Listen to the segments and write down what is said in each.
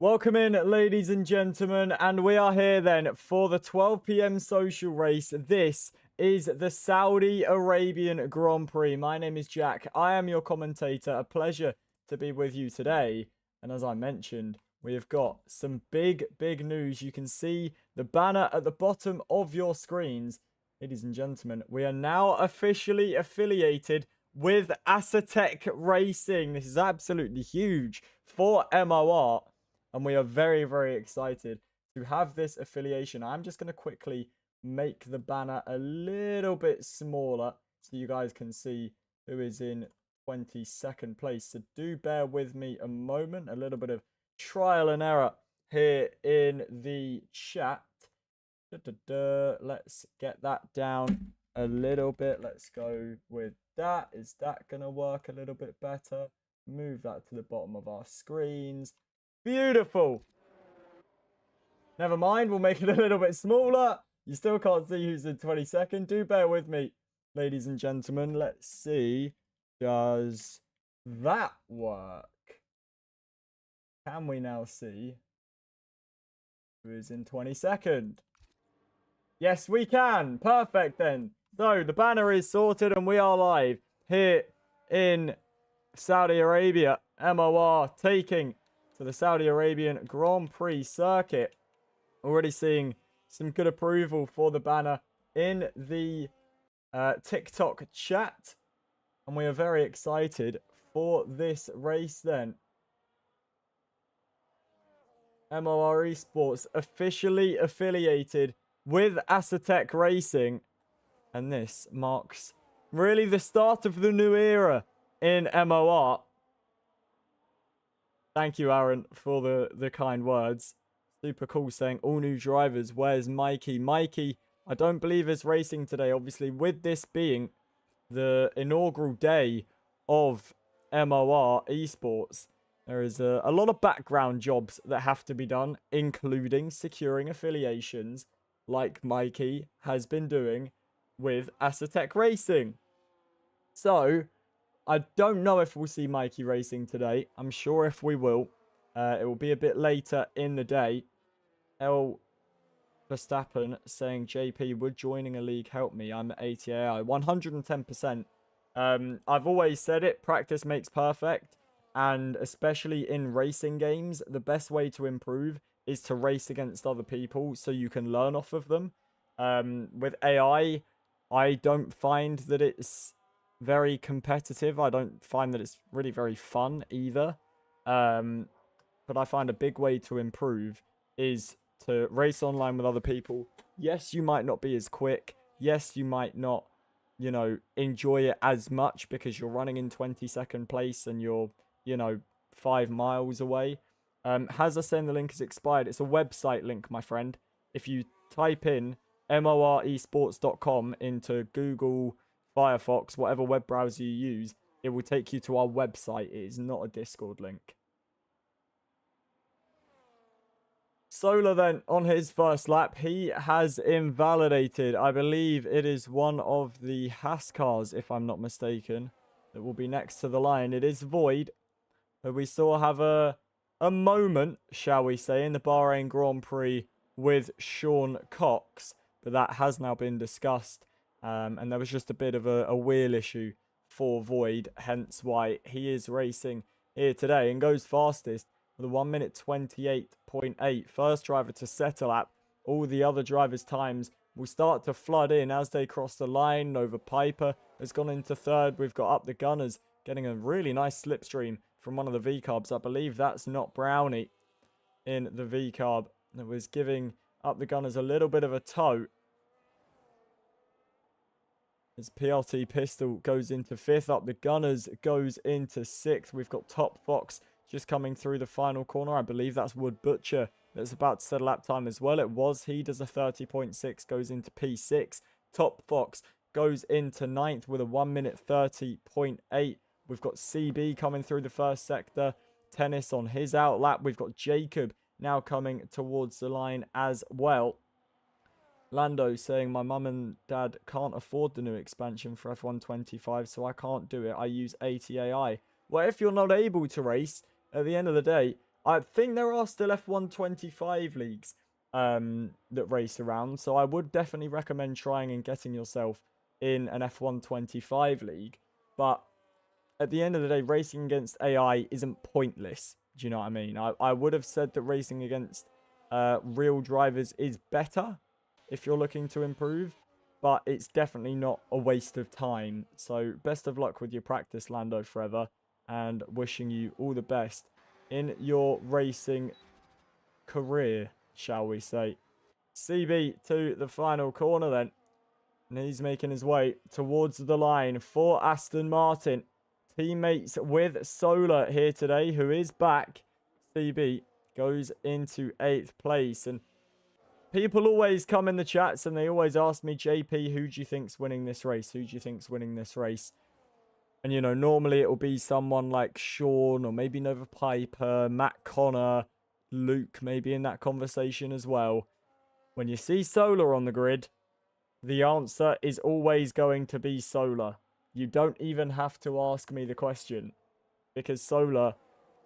Welcome in, ladies and gentlemen, and we are here then for the 12 p.m. social race. This is the Saudi Arabian Grand Prix. My name is Jack. I am your commentator. A pleasure to be with you today. And as I mentioned, we have got some big news. You can see the banner at the bottom of your screens. Ladies and gentlemen, we are now officially affiliated with Asatec Racing. This is absolutely huge for MOR. And we are very excited to have this affiliation. I'm just going to quickly make the banner a little bit smaller so you guys can see who is in 22nd place. So do bear with me a moment. A little bit of trial and error here in the chat. Let's get that down a little bit. Let's go with that. Is that going to work a little bit better? Move that to the bottom of our screens. Beautiful. Never mind, we'll make it a little bit smaller. You still can't see who's in 22nd. Do bear with me, ladies and gentlemen. Let's see. Does that work? Can we now see who is in 22nd? Yes, we can. Perfect then. So the banner is sorted and we are live here in Saudi Arabia. MOR taking to the Saudi Arabian Grand Prix circuit. Already seeing some good approval for the banner in the TikTok chat. And we are very excited for this race then. MOR Esports officially affiliated with Asatec Racing. And this marks really the start of the new era in MOR. Thank you, Aaron, for the kind words. Super cool saying, all new drivers. Where's Mikey? Mikey, I don't believe is racing today. Obviously, with this being the inaugural day of MOR Esports, there is a lot of background jobs that have to be done, including securing affiliations like Mikey has been doing with Asatec Racing. So I don't know if we'll see Mikey racing today. I'm sure if we will. It will be a bit later in the day. L. Verstappen saying, JP, would joining a league help me? I'm at 80 AI. 110%. I've always said it. Practice makes perfect. And especially in racing games, the best way to improve is to race against other people so you can learn off of them. With AI, I don't find that it's very competitive. I don't find that it's really very fun either. But I find a big way to improve is to race online with other people. Yes, you might not be as quick. Yes, you might not, you know, enjoy it as much because you're running in 22nd place and you're, you know, 5 miles away. Hazza saying the link is expired. It's a website link, my friend. If you type in moresports.com into Google, Firefox, whatever web browser you use, it will take you to our website. It is not a Discord link. Solar then on his first lap, he has invalidated, I believe it is one of the Haas cars, if I'm not mistaken, that will be next to the line. It is Void, who we saw have a moment, shall we say, in the Bahrain Grand Prix with Sean Cox, but that has now been discussed. And there was just a bit of a wheel issue for Void, hence why he is racing here today and goes fastest with a 1 minute 28.8. First driver to set a lap. All the other drivers' times will start to flood in as they cross the line. Nova Piper has gone into third. We've got Up the Gunners getting a really nice slipstream from one of the V-carbs. I believe that's not Brownie in the V-carb. That was giving Up the Gunners a little bit of a tow. As PLT Pistol goes into 5th, Up the Gunners goes into 6th. We've got Top Fox just coming through the final corner. I believe that's Wood Butcher that's about to set a lap time as well. It was. He does a 30.6, goes into P6. Top Fox goes into 9th with a 1 minute 30.8. We've got CB coming through the first sector. Tennis on his out lap. We've got Jacob now coming towards the line as well. Lando saying, my mum and dad can't afford the new expansion for F125, so I can't do it. I use 80 AI. Well, if you're not able to race, at the end of the day, I think there are still F125 leagues that race around, so I would definitely recommend trying and getting yourself in an F125 league. But at the end of the day, racing against AI isn't pointless. Do you know what I mean? I would have said that racing against real drivers is better if you're looking to improve, but it's definitely not a waste of time. So best of luck with your practice, Lando Forever, and wishing you all the best in your racing career, shall we say. CB to the final corner then. And he's making his way towards the line for Aston Martin. Teammates with Solar here today, who is back. CB goes into 8th place. And people always come in the chats and they always ask me, JP, who do you think's winning this race? Who do you think's winning this race? And, you know, normally it will be someone like Sean or maybe Nova Piper, Matt Connor, Luke maybe in that conversation as well. When you see Solar on the grid, the answer is always going to be Solar. You don't even have to ask me the question, because Solar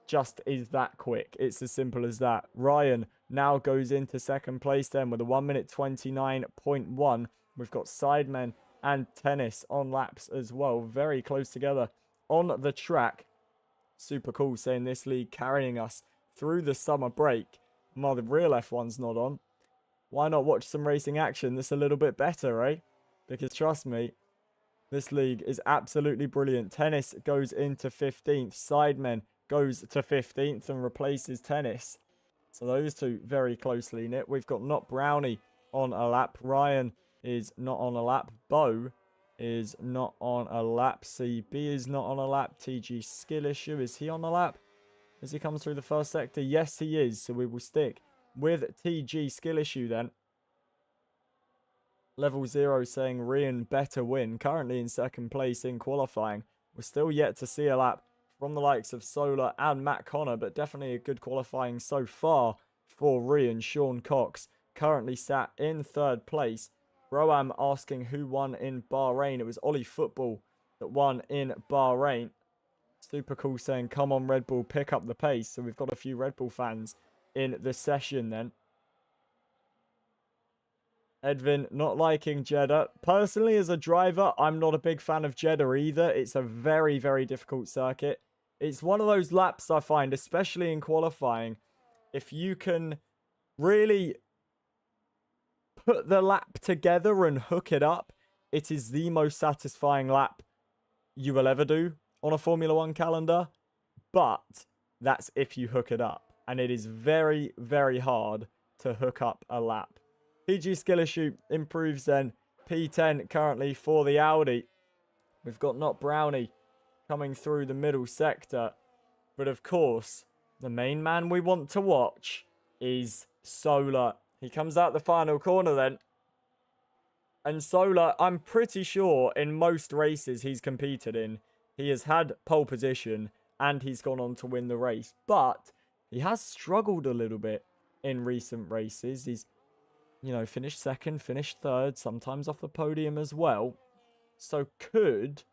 just is that quick. It's as simple as that. Ryan now goes into 2nd place then with a 1:29.1. We've got Sidemen and Tennis on laps as well. Very close together on the track. Super cool saying this league carrying us through the summer break. While the real F1's not on. Why not watch some racing action that's a little bit better, eh? Because trust me, this league is absolutely brilliant. Tennis goes into 15th. Sidemen goes to 15th and replaces Tennis. So those two very closely knit. We've got Not Brownie on a lap. Ryan is not on a lap. Bo is not on a lap. CB is not on a lap. TG Skill Issue, is he on a lap? As he comes through the first sector? Yes, he is. So we will stick with TG Skill Issue then. Level 0 saying Rian better win. Currently in 2nd place in qualifying. We're still yet to see a lap from the likes of Solar and Matt Connor, but definitely a good qualifying so far for Rian. Sean Cox currently sat in 3rd place. Roam asking who won in Bahrain. It was Ollie Football that won in Bahrain. Super cool saying, come on Red Bull, pick up the pace. So we've got a few Red Bull fans in the session then. Edvin not liking Jeddah. Personally, as a driver, I'm not a big fan of Jeddah either. It's a very, very difficult circuit. It's one of those laps I find, especially in qualifying, if you can really put the lap together and hook it up, it is the most satisfying lap you will ever do on a Formula 1 calendar. But that's if you hook it up. And it is very, very hard to hook up a lap. PG Skill Issue improves then. P10 currently for the Audi. We've got Not Brownie coming through the middle sector. But of course, the main man we want to watch is Solar. He comes out the final corner then. And Solar, I'm pretty sure in most races he's competed in, he has had pole position and he's gone on to win the race. But he has struggled a little bit in recent races. He's, you know, finished 2nd, finished 3rd, sometimes off the podium as well. So could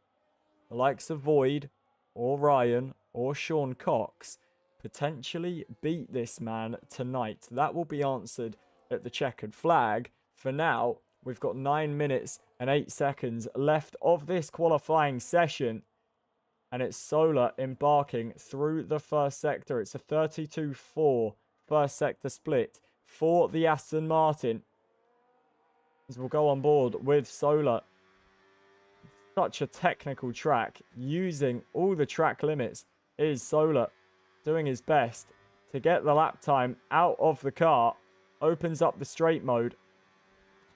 the likes of Void or Ryan or Sean Cox potentially beat this man tonight? That will be answered at the checkered flag. For now, we've got 9 minutes and 8 seconds left of this qualifying session. And it's Solar embarking through the first sector. It's a 32-4 first sector split for the Aston Martin. As we'll go on board with Solar. Such a technical track. Using all the track limits is Solar doing his best to get the lap time out of the car. Opens up the straight mode.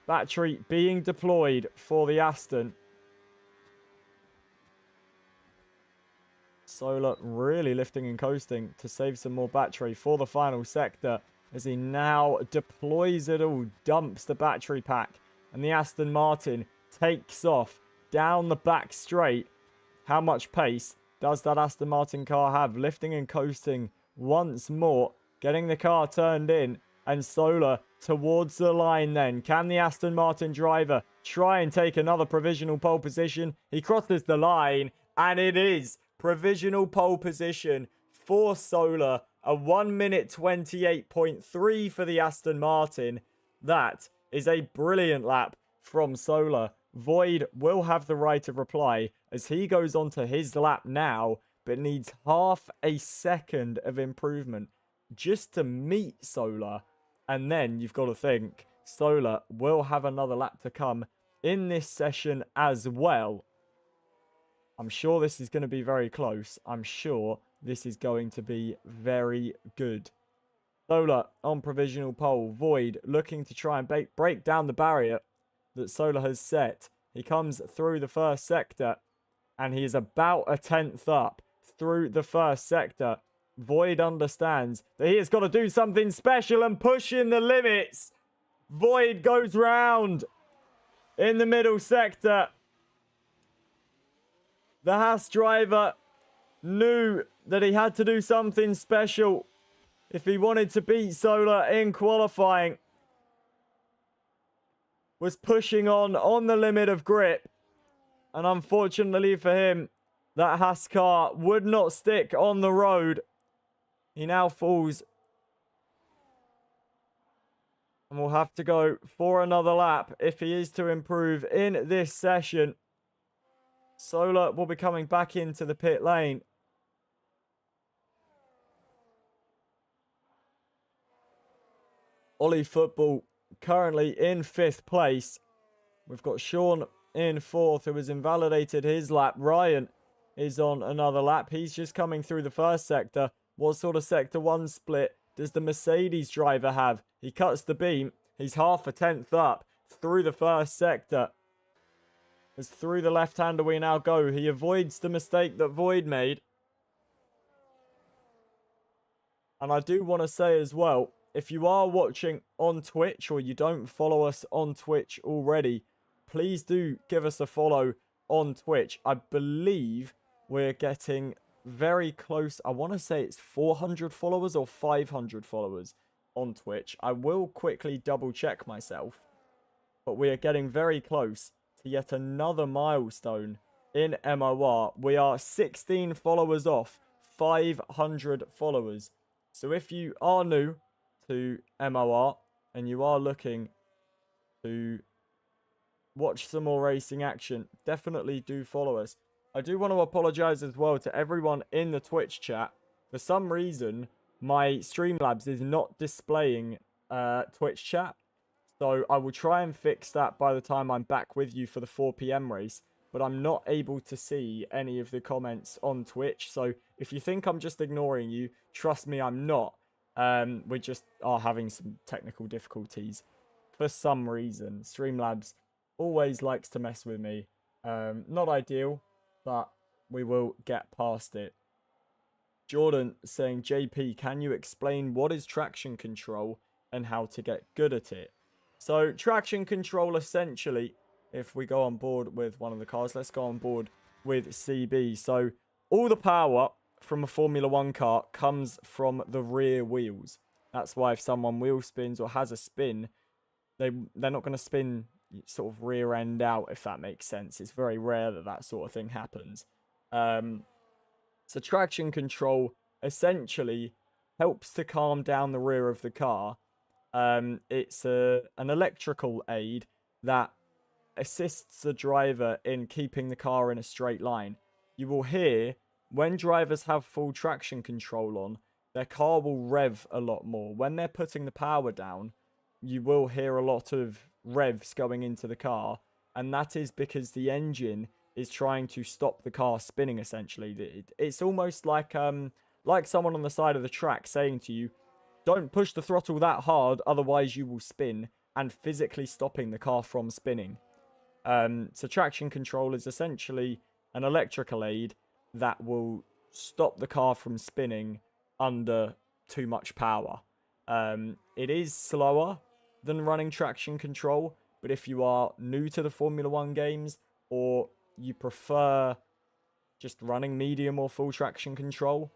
Battery being deployed for the Aston. Solar really lifting and coasting to save some more battery for the final sector as he now deploys it all, dumps the battery pack, and the Aston Martin takes off down the back straight. How much pace does that Aston Martin car have? Lifting and coasting once more, getting the car turned in, and Solar towards the line then. Can the Aston Martin driver try and take another provisional pole position? He crosses the line, and it is provisional pole position for Solar A 1 minute 28.3 for the Aston Martin. That is a brilliant lap from Solar. Void will have the right of reply as he goes on to his lap now, but needs half a second of improvement just to meet Solar. And then you've got to think Solar will have another lap to come in this session as well. I'm sure this is going to be very close. I'm sure this is going to be very good. Solar on provisional pole. Void looking to try and break down the barrier that Solar has set. He comes through the first sector and he is about a 10th up through the first sector. Void understands that he has got to do something special and push in the limits. Void goes round in the middle sector. The Haas driver knew that he had to do something special if he wanted to beat Solar in qualifying. Was pushing on the limit of grip. And unfortunately for him, that Haas car would not stick on the road. He now falls. And will have to go for another lap if he is to improve in this session. Solar will be coming back into the pit lane. Ollie Football currently in 5th place. We've got Sean in 4th, who has invalidated his lap. Ryan is on another lap. He's just coming through the first sector. What sort of sector 1 split does the Mercedes driver have? He cuts the beam. He's half a 10th up through the first sector. As through the left-hander we now go. He avoids the mistake that Void made. And I do want to say as well, if you are watching on Twitch or you don't follow us on Twitch already, please do give us a follow on Twitch. I believe we're getting very close. I want to say it's 400 followers or 500 followers on Twitch. I will quickly double check myself. But we are getting very close to yet another milestone in MOR. We are 16 followers off 500 followers. So if you are new to MOR and you are looking to watch some more racing action, definitely do follow us. I do want to apologize as well to everyone in the Twitch chat. For some reason, my Streamlabs is not displaying Twitch chat. So I will try and fix that by the time I'm back with you for the 4 PM race. But I'm not able to see any of the comments on Twitch. So if you think I'm just ignoring you, trust me, I'm not. We just are having some technical difficulties for some reason. Streamlabs always likes to mess with me. Not ideal, but we will get past it. Jordan saying, JP, can you explain what is traction control and how to get good at it? So traction control essentially, if we go on board with one of the cars, let's go on board with CB. So all the power from a Formula 1 car comes from the rear wheels. That's why if someone wheel spins or has a spin, they're not going to spin sort of rear end out, if that makes sense. It's very rare that that sort of thing happens. So traction control essentially helps to calm down the rear of the car. It's an electrical aid that assists the driver in keeping the car in a straight line. You will hear when drivers have full traction control on, their car will rev a lot more. When they're putting the power down, you will hear a lot of revs going into the car, and that is because the engine is trying to stop the car spinning, essentially. It's almost like someone on the side of the track saying to you, don't push the throttle that hard, otherwise you will spin, and physically stopping the car from spinning. So traction control is essentially an electrical aid that will stop the car from spinning under too much power. It is slower than running traction control, but if you are new to the Formula 1 games, or you prefer just running medium or full traction control,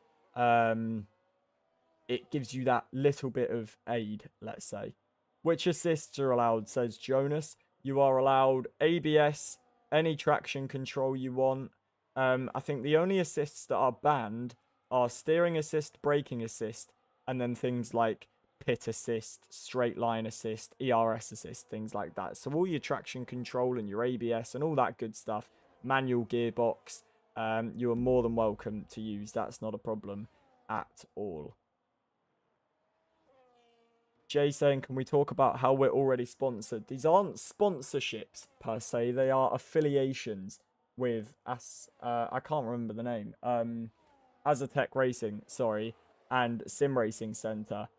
it gives you that little bit of aid, let's say. Which assists are allowed, says Jonas. You are allowed ABS, any traction control you want. I think the only assists that are banned are steering assist, braking assist, and then things like pit assist, straight line assist, ERS assist, things like that. So all your traction control and your ABS and all that good stuff, manual gearbox, you are more than welcome to use. That's not a problem at all. Jay saying, can we talk about how we're already sponsored? These aren't sponsorships per se. They are affiliations with us. I can't remember the name. Azatec Racing, sorry, and Sim Racing Center.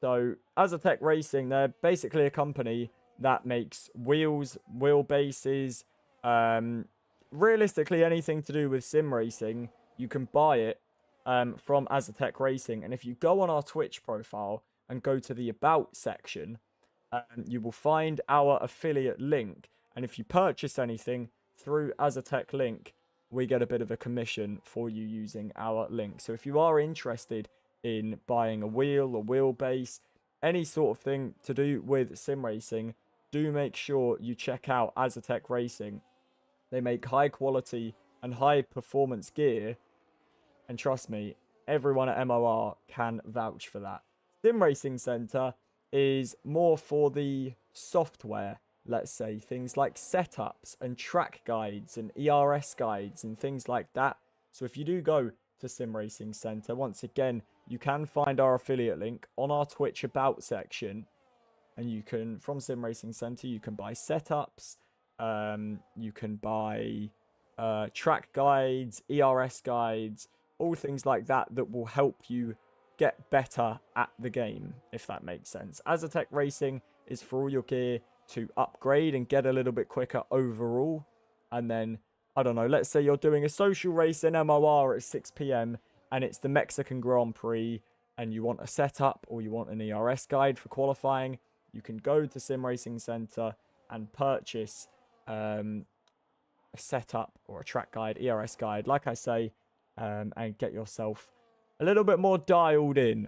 So Azatec Racing, they're basically a company that makes wheels, wheelbases, realistically anything to do with sim racing. You can buy it from Azatec Racing, and if you go on our Twitch profile and go to the About section, you will find our affiliate link, and if you purchase anything through Azatec link, we get a bit of a commission for you using our link. So if you are interested in buying a wheel, a wheelbase, any sort of thing to do with sim racing, do make sure you check out Azatec Racing. They make high quality and high performance gear, and trust me, everyone at MOR can vouch for that. Sim Racing Center is more for the software, let's say, things like setups and track guides and ERS guides and things like that. So if you do go to Sim Racing Center, once again, you can find our affiliate link on our Twitch About section, and you can, from Sim Racing Center, you can buy setups, you can buy track guides, ERS guides, all things like that that will help you get better at the game, if that makes sense. Azatec Racing is for all your gear to upgrade and get a little bit quicker overall. And then, I don't know, let's say you're doing a social race in MOR at 6 p.m. and it's the Mexican Grand Prix, and you want a setup or you want an ERS guide for qualifying, you can go to Sim Racing Center and purchase a setup or a track guide, ERS guide, like I say, and get yourself a little bit more dialed in.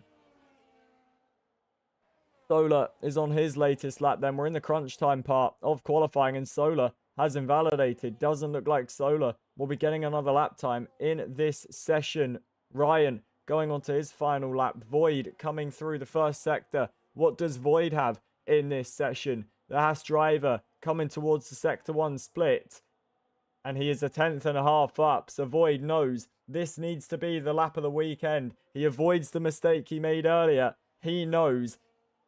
Solar is on his latest lap then. We're in the crunch time part of qualifying, and Solar has invalidated. Doesn't look like Solar will be getting another lap time in this session. Ryan going on to his final lap. Void coming through the first sector. What does Void have in this session? The Haas driver coming towards the Sector 1 split, and he is a 10th and a half up. So Void knows this needs to be the lap of the weekend. He avoids the mistake he made earlier. He knows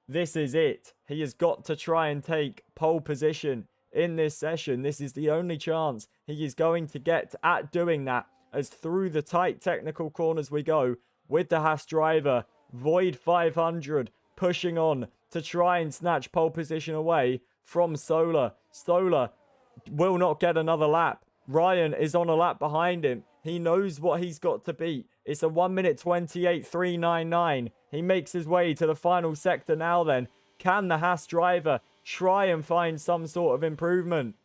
this is it. He has got to try and take pole position in this session. This is the only chance he is going to get at doing that, as through the tight technical corners we go with the Haas driver. Void 500 pushing on to try and snatch pole position away from Solar. Solar will not get another lap. Ryan is on a lap behind him. He knows what he's got to beat. It's a 1 minute 28.399. He makes his way to the final sector now then. Can the Haas driver try and find some sort of improvement?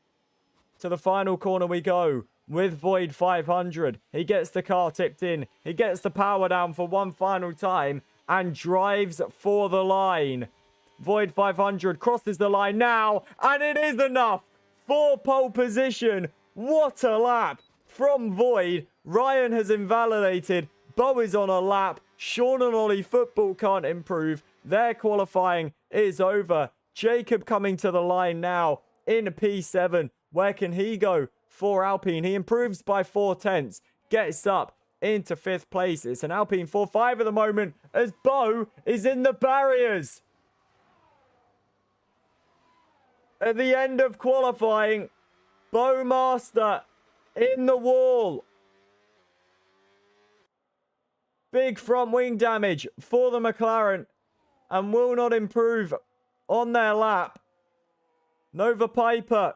To the final corner we go with Void 500. He gets the car tipped in. He gets the power down for one final time and drives for the line. Void 500 crosses the line now, and it is enough for pole position. What a lap from Void. Ryan has invalidated. Bo is on a lap. Sean and Ollie football can't improve. Their qualifying is over. Jacob coming to the line now in P7. Where can he go for Alpine? He improves by 4/10, gets up into 5th place. It's an Alpine 4-5 at the moment as Bo is in the barriers. At the end of qualifying, Bo Master in the wall. Big front wing damage for the McLaren and will not improve on their lap. Nova Piper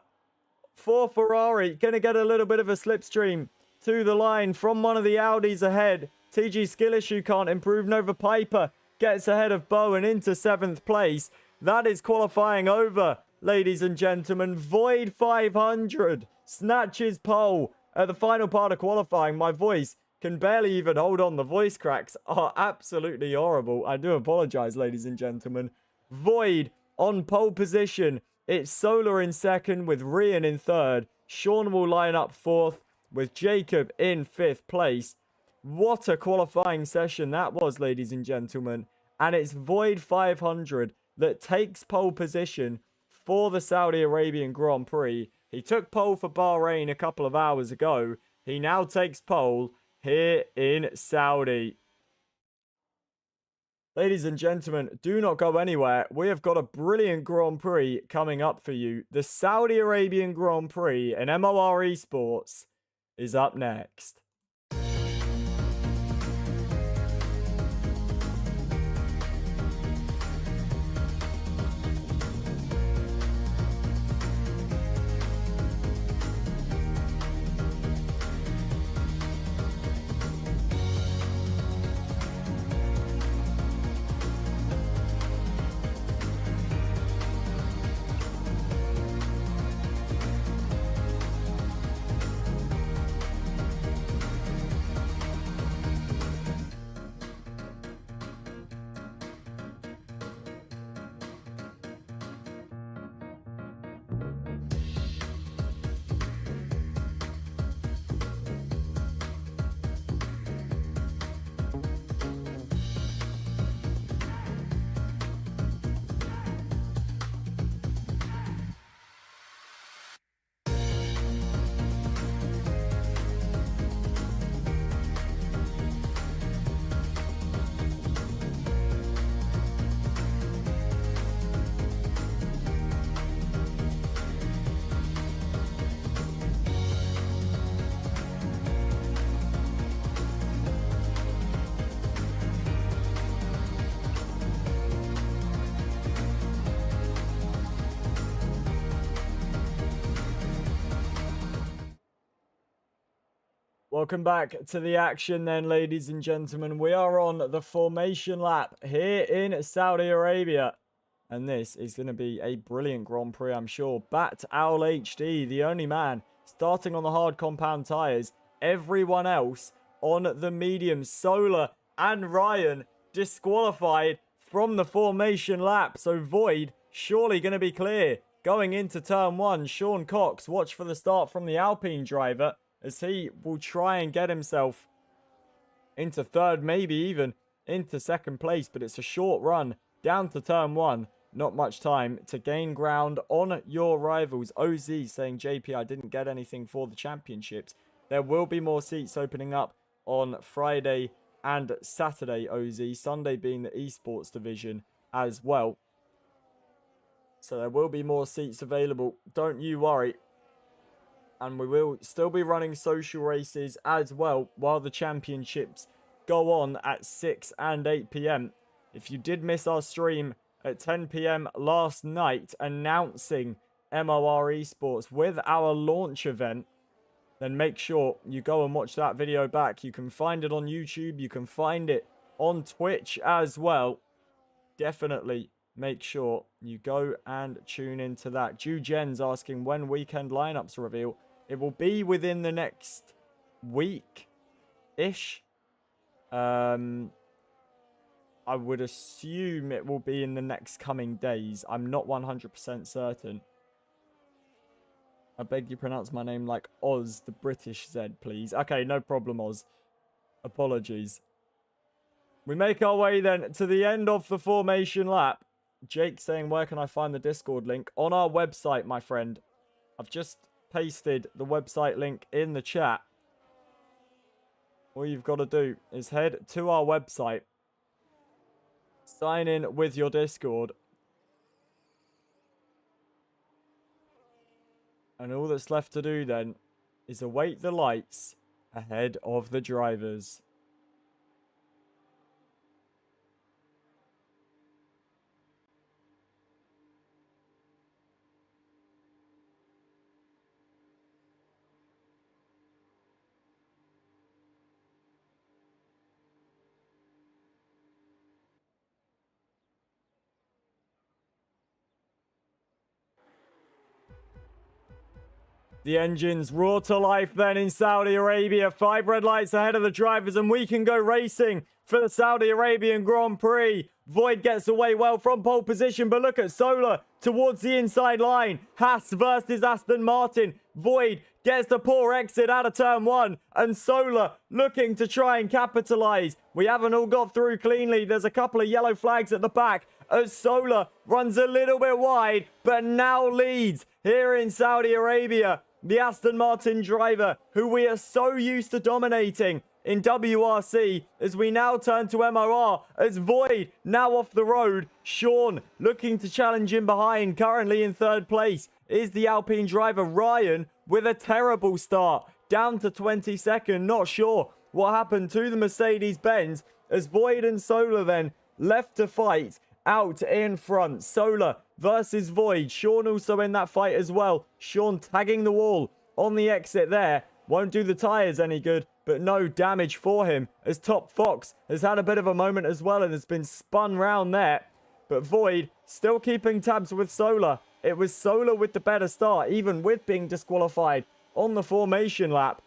for Ferrari going to get a little bit of a slipstream to the line from one of the Audis ahead. TG skill issue can't improve. Nova Piper gets ahead of Bo and into 7th place. That is qualifying over, ladies and gentlemen. Void 500 snatches pole at the final part of qualifying. My voice can barely even hold on. The voice cracks are absolutely horrible. I do apologize, ladies and gentlemen. Void on pole position. It's Solar in 2nd with Rian in 3rd. Sean will line up 4th with Jacob in 5th place. What a qualifying session that was, ladies and gentlemen. And it's Void 500 that takes pole position for the Saudi Arabian Grand Prix. He took pole for Bahrain a couple of hours ago. He now takes pole here in Saudi. Ladies and gentlemen, do not go anywhere. We have got a brilliant Grand Prix coming up for you. The Saudi Arabian Grand Prix and MOR Esports is up next. Welcome back to the action then, ladies and gentlemen. We are on the formation lap here in Saudi Arabia. And this is going to be a brilliant Grand Prix, I'm sure. Bat Owl HD, the only man starting on the hard compound tyres. Everyone else on the medium. Solar and Ryan disqualified from the formation lap. So Void surely going to be clear. Going into turn one, Sean Cox, watch for the start from the Alpine driver, as he will try and get himself into third, maybe even into second place. But it's a short run down to turn one. Not much time to gain ground on your rivals. OZ saying, JP, I didn't get anything for the championships. There will be more seats opening up on Friday and Saturday, OZ. Sunday being the esports division as well. So there will be more seats available. Don't you worry. And we will still be running social races as well while the championships go on at 6 and 8 p.m. If you did miss our stream at 10 p.m. last night announcing MOR Esports with our launch event, then make sure you go and watch that video back. You can find it on YouTube. You can find it on Twitch as well. Definitely make sure you go and tune into that. Jen's asking when weekend lineups reveal. It will be within the next week-ish. I would assume it will be in the next coming days. I'm not 100% certain. I beg you pronounce my name like Oz, the British Z, please. Okay, no problem, Oz. Apologies. We make our way then to the end of the formation lap. Jake saying, where can I find the Discord link? On our website, my friend. I've just pasted the website link in the chat. All you've got to do is head to our website, sign in with your Discord, and all that's left to do then is await the lights ahead of the drivers. The engines roar to life then in Saudi Arabia. 5 red lights ahead of the drivers and we can go racing for the Saudi Arabian Grand Prix. Void gets away well from pole position, but look at Solar towards the inside line. Haas versus Aston Martin. Void gets the poor exit out of turn 1, and Solar looking to try and capitalize. We haven't all got through cleanly. There's a couple of yellow flags at the back as Solar runs a little bit wide, but now leads here in Saudi Arabia. The Aston Martin driver, who we are so used to dominating in WRC, as we now turn to MOR, as Void now off the road. Sean looking to challenge in behind. Currently in 3rd place is the Alpine driver Ryan with a terrible start, down to 22nd. Not sure what happened to the Mercedes-Benz, as Void and Solar then left to fight out in front. Solar versus Void. Sean also in that fight as well. Sean tagging the wall on the exit there. Won't do the tyres any good, but no damage for him, as Top Fox has had a bit of a moment as well and has been spun round there. But Void still keeping tabs with Solar. It was Solar with the better start, even with being disqualified on the formation lap.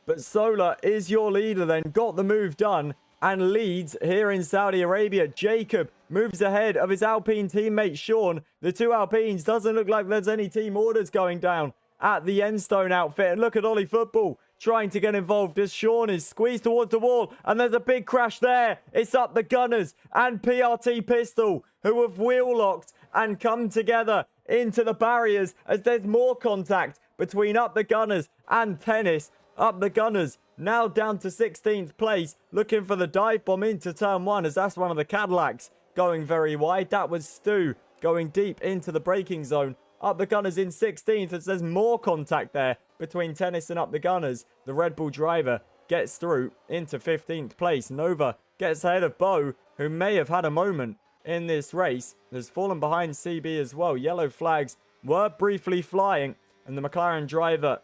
But Solar is your leader then, got the move done and leads here in Saudi Arabia. Jacob moves ahead of his Alpine teammate Sean. The two Alpines, doesn't look like there's any team orders going down at the Enstone outfit. And look at Ollie Football trying to get involved as Sean is squeezed towards the wall, and there's a big crash there. It's Up the Gunners and PRT Pistol, who have wheel locked and come together into the barriers, as there's more contact between Up the Gunners and Tennis. Up the Gunners now down to 16th place, looking for the dive bomb into turn 1, as that's one of the Cadillacs going very wide. That was Stu going deep into the braking zone. Up the Gunners in 16th, as there's more contact there between Tennis and Up the Gunners. The Red Bull driver gets through into 15th place. Nova gets ahead of Bo, who may have had a moment in this race. Has fallen behind CB as well. Yellow flags were briefly flying, and the McLaren driver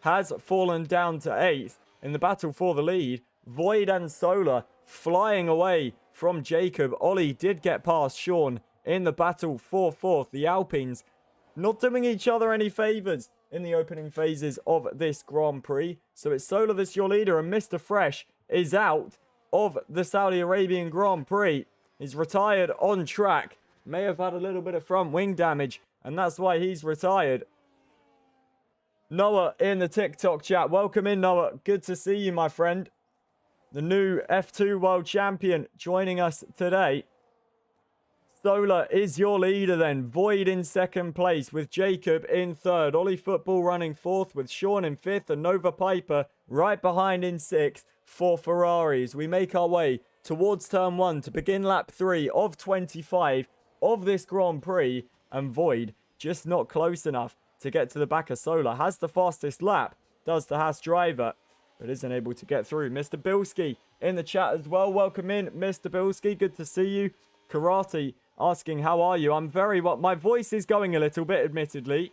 has fallen down to 8th in the battle for the lead. Void and Solar flying away from Jacob. Ollie did get past Sean in the battle for 4th. The Alpines not doing each other any favours in the opening phases of this Grand Prix. So it's Solar that's your leader, and Mr. Fresh is out of the Saudi Arabian Grand Prix. He's retired on track. May have had a little bit of front wing damage, and that's why he's retired. Noah in the TikTok chat. Welcome in, Noah. Good to see you, my friend. The new F2 World Champion joining us today. Solar is your leader then. Void in 2nd place with Jacob in 3rd. Ollie Football running 4th with Sean in 5th, and Nova Piper right behind in 6th for Ferraris. We make our way towards turn 1 to begin lap 3 of 25 of this Grand Prix, and Void just not close enough to get to the back of Solar. Has the fastest lap, does the Haas driver, but isn't able to get through. Mr. Bilski in the chat as well. Welcome in, Mr. Bilski. Good to see you. Karate asking, how are you? I'm very well. My voice is going a little bit, admittedly.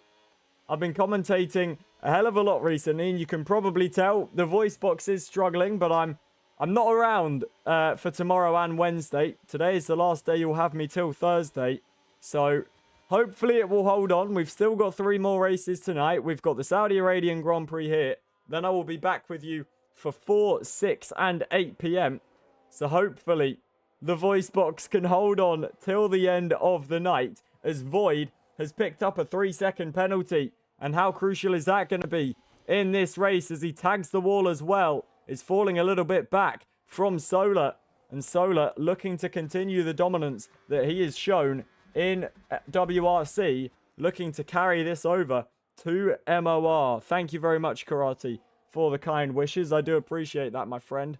I've been commentating a hell of a lot recently, and you can probably tell the voice box is struggling, but I'm not around for tomorrow and Wednesday. Today is the last day you'll have me till Thursday. So hopefully it will hold on. We've still got 3 more races tonight. We've got the Saudi Arabian Grand Prix here. Then I will be back with you for 4, 6 and 8 p.m. So hopefully the voice box can hold on till the end of the night, as Void has picked up a 3-second penalty. And how crucial is that going to be in this race, as he tags the wall as well? Is falling a little bit back from Solar, and Solar looking to continue the dominance that he has shown in WRC, looking to carry this over to MOR. Thank you very much, Karate, for the kind wishes. I do appreciate that, my friend.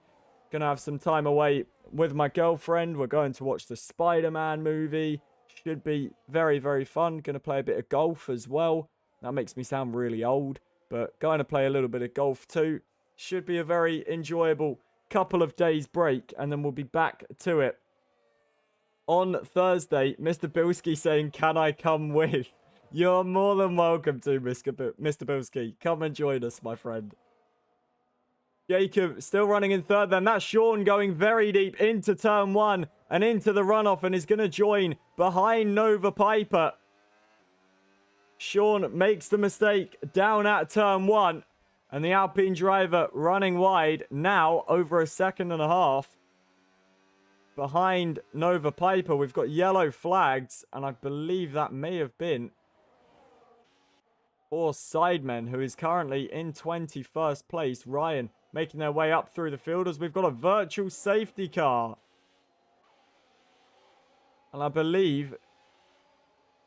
Gonna have some time away with my girlfriend. We're going to watch the Spider-Man movie. Should be very, very fun. Gonna play a bit of golf as well. That makes me sound really old, but going to play a little bit of golf too. Should be a very enjoyable couple of days break, and then we'll be back to it on Thursday. Mr. Bilski saying, can I come with? You're more than welcome to, Mr. Bilski. Come and join us, my friend. Jacob still running in 3rd then. That's Sean going very deep into turn 1 and into the runoff, and is going to join behind Nova Piper. Sean makes the mistake down at turn 1. And the Alpine driver running wide now, over 1.5 seconds behind Nova Piper. We've got yellow flags, and I believe that may have been for Sidemen, who is currently in 21st place. Ryan making their way up through the field as we've got a virtual safety car. And I believe,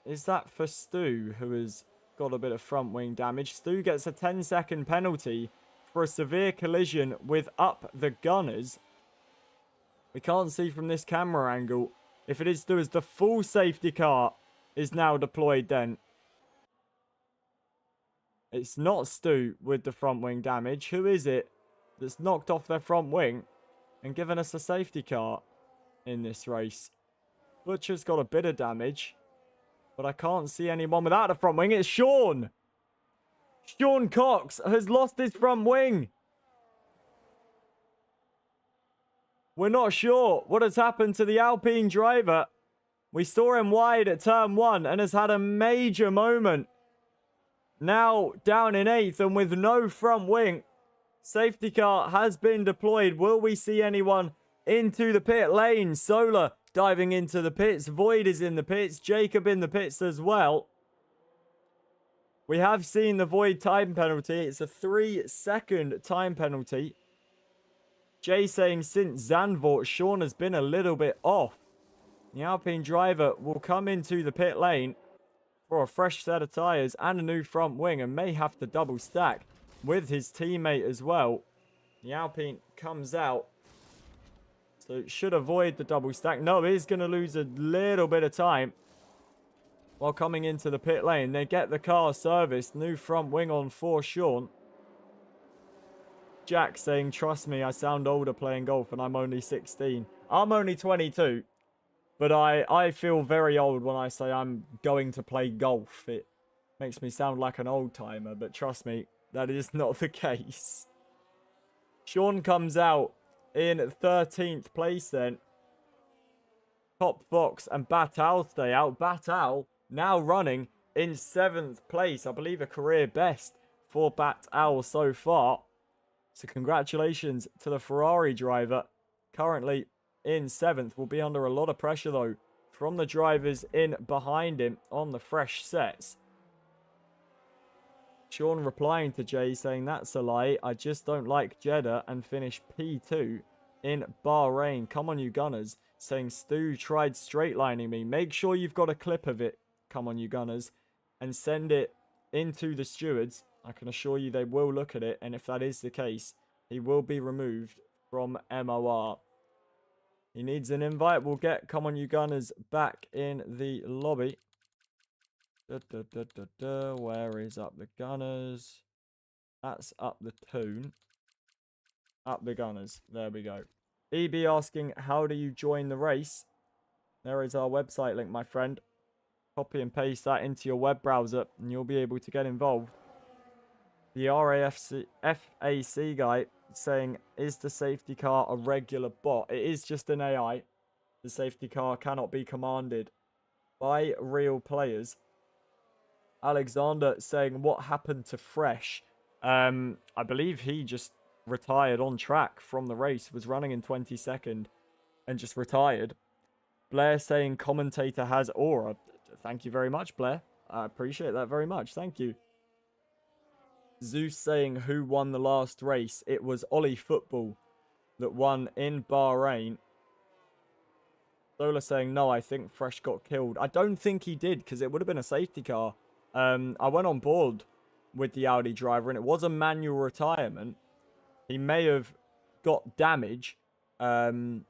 is that for Stu, who has got a bit of front wing damage? Stu gets a 10-second penalty for a severe collision with Up the Gunners. We can't see from this camera angle. If it is Stu, as the full safety car is now deployed then. It's not Stu with the front wing damage. Who is it that's knocked off their front wing and given us a safety car in this race? Butcher's got a bit of damage, but I can't see anyone without a front wing. It's Sean. Sean Cox has lost his front wing. We're not sure what has happened to the Alpine driver. We saw him wide at turn 1 and has had a major moment. Now down in 8th and with no front wing. Safety car has been deployed. Will we see anyone into the pit lane? Solar diving into the pits. Void is in the pits. Jacob in the pits as well. We have seen the Void time penalty. It's a 3-second time penalty. Jay saying since Zandvoort, Sean has been a little bit off. The Alpine driver will come into the pit lane for a fresh set of tyres and a new front wing and may have to double stack with his teammate as well. The Alpine comes out, so it should avoid the double stack. No, it is going to lose a little bit of time while coming into the pit lane. They get the car serviced. New front wing on for Sean. Jack saying, trust me, I sound older playing golf and I'm only 16. I'm only 22. But I feel very old when I say I'm going to play golf. It makes me sound like an old timer, but trust me, that is not the case. Sean comes out in 13th place then. Top Fox and Batal stay out. Batal now running in 7th place. I believe a career best for Batal so far. So congratulations to the Ferrari driver. Currently in 7th. Will be under a lot of pressure though from the drivers in behind him on the fresh sets. Sean replying to Jay saying that's a lie. I just don't like Jeddah and finish P2 in Bahrain. Come on you Gunners. Saying Stu tried straight lining me. Make sure you've got a clip of it. Come on you Gunners. And send it into the stewards. I can assure you they will look at it. And if that is the case, he will be removed from MOR. He needs an invite. We'll get Come On You Gunners back in the lobby. Where is Up the Gunners? That's Up the Toon. Up the Gunners. There we go. EB asking, how do you join the race? There is our website link, my friend. Copy and paste that into your web browser and you'll be able to get involved. The FAC guy saying, is the safety car a regular bot? It is just an AI. The safety car cannot be commanded by real players. Alexander saying, what happened to Fresh? I believe he just retired on track from the race, was running in 22nd and just retired. Blair saying, commentator has aura. Thank you very much, Blair. I appreciate that very much. Thank you. Zeus saying, who won the last race? It was Ollie Football that won in Bahrain. Solar saying, no, I think Fresh got killed. I don't think he did, because it would have been a safety car. I went on board with the Audi driver, and it was a manual retirement. He may have got damage, and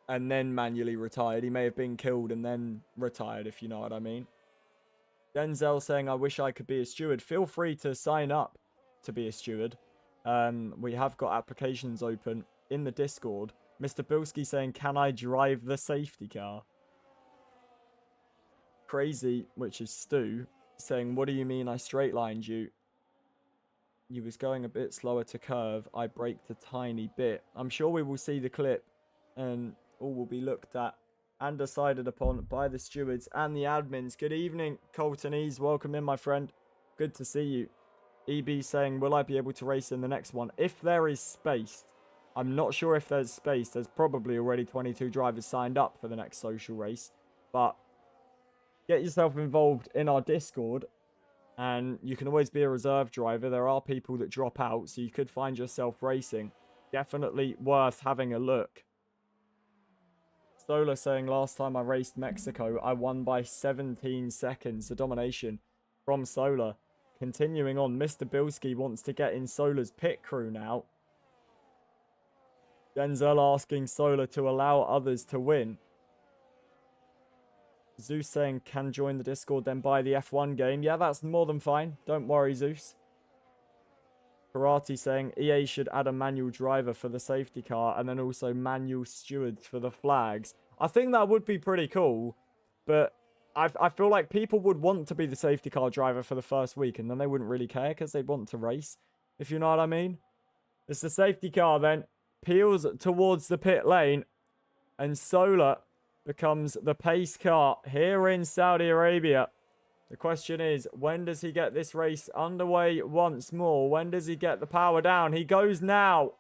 then manually retired. He may have been killed and then retired, if you know what I mean. Denzel saying, I wish I could be a steward. Feel free to sign up to be a steward. We have got applications open in the Discord. Mr. Bilski saying, can I drive the safety car? Crazy, which is Stu, saying, what do you mean I straight lined you? You was going a bit slower to curve. I braked a tiny bit. I'm sure we will see the clip and all will be looked at and decided upon by the stewards and the admins. Good evening, Coltonese. Welcome in, my friend. Good to see you. EB saying, will I be able to race in the next one? If there is space. I'm not sure if there's space. There's probably already 22 drivers signed up for the next social race. But get yourself involved in our Discord And you can always be a reserve driver. There are people that drop out, so you could find yourself racing. Definitely worth having a look. Solar saying, last time I raced Mexico, I won by 17 seconds. The domination from Solar. Continuing on, Mr. Bilski wants to get in Solar's pit crew now. Denzel asking Solar to allow others to win. Zeus saying, can join the Discord, then buy the F1 game. Yeah, that's more than fine. Don't worry, Zeus. Karate saying, EA should add a manual driver for the safety car and then also manual stewards for the flags. I think that would be pretty cool, but I feel like people would want to be the safety car driver for the first week and then they wouldn't really care because they'd want to race, if you know what I mean. It's the safety car then. Peels towards the pit lane and Solar becomes the pace car here in Saudi Arabia. The question is, when does he get this race underway once more? When does he get the power down? He goes now.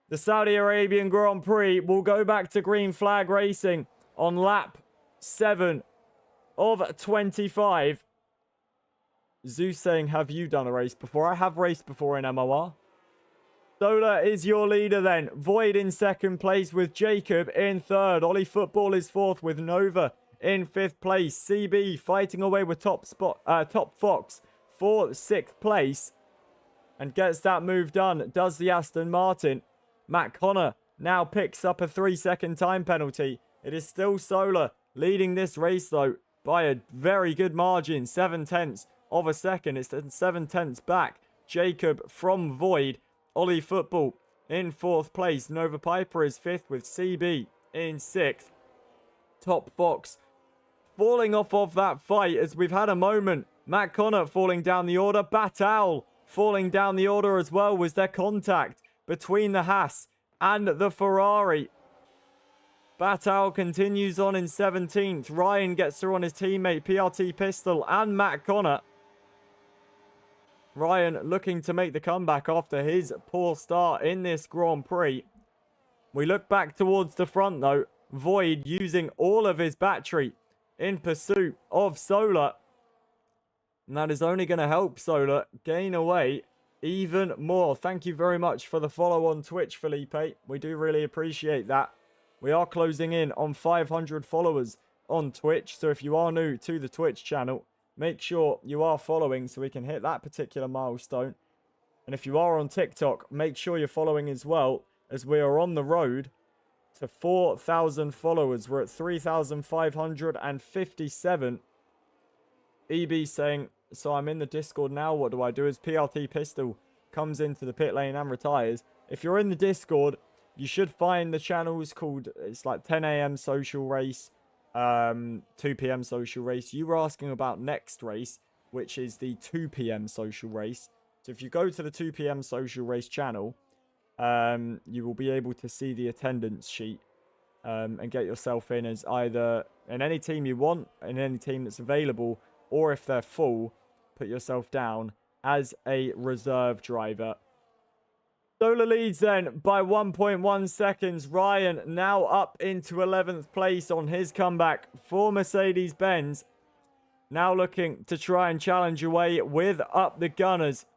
The Saudi Arabian Grand Prix will go back to green flag racing on lap 7 of 25. Zeus saying, have you done a race before? I have raced before in MOR. Solar is your leader then. Void in second place with Jacob in third. Ollie Football is fourth with Nova in fifth place. CB fighting away with Top Fox for sixth place. And gets that move done. Does the Aston Martin. Matt Connor now picks up a 3-second time penalty. It is still Solar leading this race though by a very good margin. 7/10 of a second. It's 7/10 back. Jacob from Void. Ollie Football in fourth place. Nova Piper is fifth with CB in sixth. Top Fox falling off of that fight as we've had a moment. Matt Connor falling down the order. Batal falling down the order as well. Was there contact between the Haas and the Ferrari? Batal continues on in 17th. Ryan gets through on his teammate PRT Pistol and Matt Connor. Ryan looking to make the comeback after his poor start in this Grand Prix. We look back towards the front though. Void using all of his battery in pursuit of Solar. And that is only going to help Solar gain away even more. Thank you very much for the follow on Twitch, Felipe. We do really appreciate that. We are closing in on 500 followers on Twitch. So if you are new to the Twitch channel, make sure you are following so we can hit that particular milestone. And if you are on TikTok, make sure you're following as well, as we are on the road to 4,000 followers. We're at 3,557. EB saying, so I'm in the Discord now. What do I do? As PRT Pistol comes into the pit lane and retires. If you're in the Discord, you should find the channels called, it's like 10 a.m. social race, 2 p.m. social race. You were asking about next race, which is the 2 p.m. social race. So if you go to the 2 p.m. social race channel, you will be able to see the attendance sheet and get yourself in as either in any team you want, in any team that's available, or if they're full, put yourself down as a reserve driver. Solar leads then by 1.1 seconds. Ryan now up into 11th place on his comeback for Mercedes-Benz. Now looking to try and challenge away with Up the Gunners.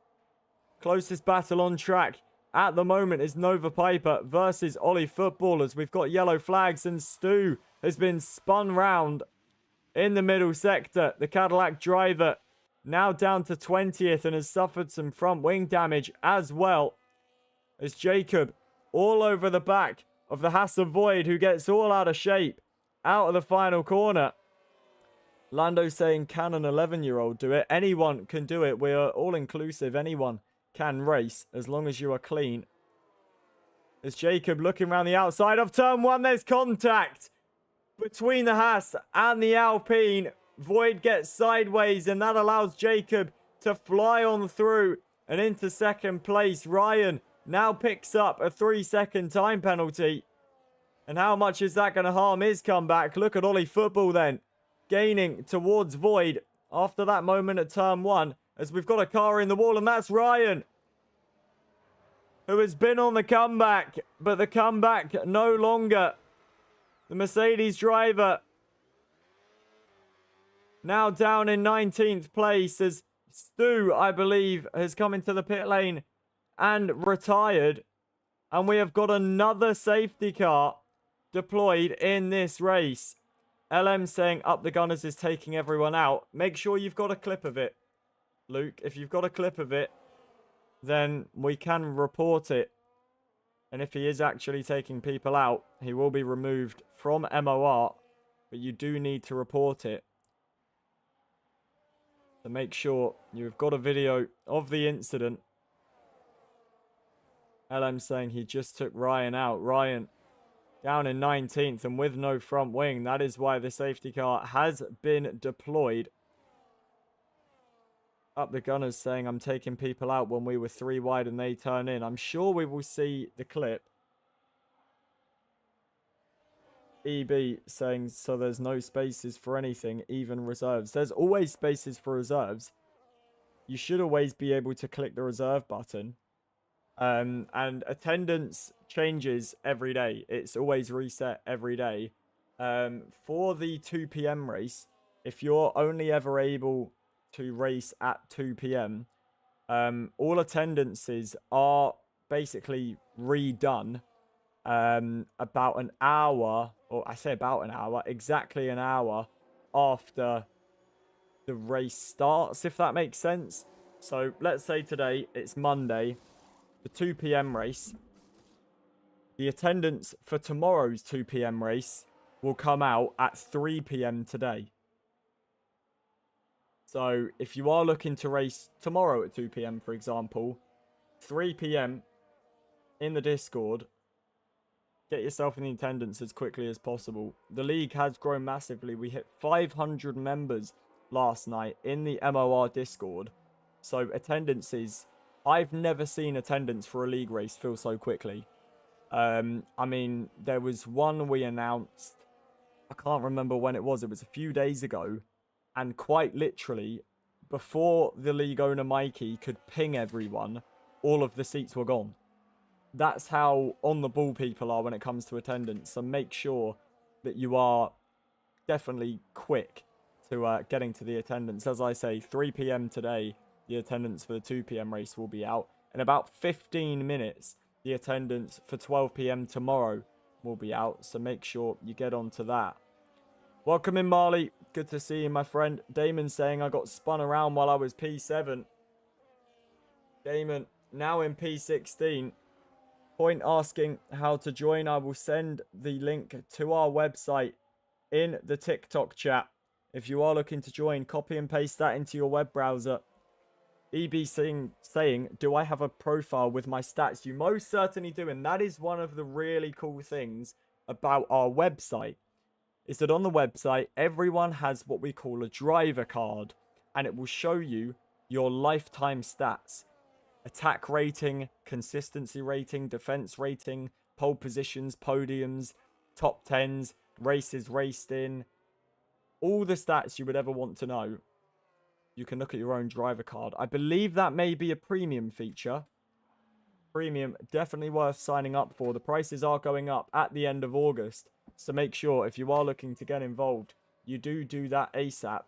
Closest battle on track at the moment is Nova Piper versus Ollie Footballers. We've got yellow flags and Stu has been spun round in the middle sector. The Cadillac driver now down to 20th and has suffered some front wing damage as well. As Jacob all over the back of the Haas Void, who gets all out of shape out of the final corner. Lando saying, can an 11-year-old do it? Anyone can do it. We are all inclusive. Anyone can race as long as you are clean. As Jacob looking around the outside of turn 1, there's contact between the Haas and the Alpine. Void gets sideways and that allows Jacob to fly on through and into second place. Ryan now picks up a 3-second time penalty. And how much is that going to harm his comeback? Look at Ollie Football then, gaining towards Void after that moment at turn 1. As we've got a car in the wall, and that's Ryan, who has been on the comeback, but the comeback no longer. The Mercedes driver Now down in 19th place as Stu, I believe, has come into the pit lane and retired. And we have got another safety car deployed in this race. LM saying up the gunners is taking everyone out. Make sure you've got a clip of it, Luke. If you've got a clip of it, then we can report it. And if he is actually taking people out, he will be removed from MOR. But you do need to report it. So make sure you've got a video of the incident. LM saying he just took Ryan out. Ryan down in 19th and with no front wing. That is why the safety car has been deployed. Up the gunners saying I'm taking people out when we were 3 wide and they turn in. I'm sure we will see the clip. EB saying so there's no spaces for anything, even reserves. There's always spaces for reserves. You should always be able to click the reserve button. And attendance changes every day. It's always reset every day. For the 2 p.m. race, if you're only ever able to race at 2 p.m., all attendances are basically redone about an hour, or I say about an hour, exactly an hour after the race starts, if that makes sense. So let's say today it's Monday, the 2 p.m. race. The attendance for tomorrow's 2 p.m. race will come out at 3 p.m. today. So if you are looking to race tomorrow at 2 p.m., for example, 3 p.m. in the Discord, get yourself in the attendance as quickly as possible. The league has grown massively. We hit 500 members last night in the MOR Discord. So attendances, I've never seen attendance for a league race fill so quickly. I mean, there was one we announced, I can't remember when it was a few days ago. And quite literally, before the league owner Mikey could ping everyone, all of the seats were gone. That's how on the ball people are when it comes to attendance. So make sure that you are definitely quick to getting to the attendance. As I say, 3 p.m. today, the attendance for the 2 p.m. race will be out. In about 15 minutes, the attendance for 12 p.m. tomorrow will be out. So make sure you get onto that. Welcome in, Marley. Good to see you, my friend. Damon saying I got spun around while I was P7. Damon, now in P16. Point asking how to join. I will send the link to our website in the TikTok chat. If you are looking to join, copy and paste that into your web browser. EB saying, do I have a profile with my stats? You most certainly do. And that is one of the really cool things about our website. Is that on the website, everyone has what we call a driver card. And it will show you your lifetime stats. Attack rating, consistency rating, defense rating, pole positions, podiums, top 10s, races raced in. All the stats you would ever want to know. You can look at your own driver card. I believe that may be a premium feature. Premium, definitely worth signing up for. The prices are going up at the end of August. So make sure if you are looking to get involved, you do that ASAP.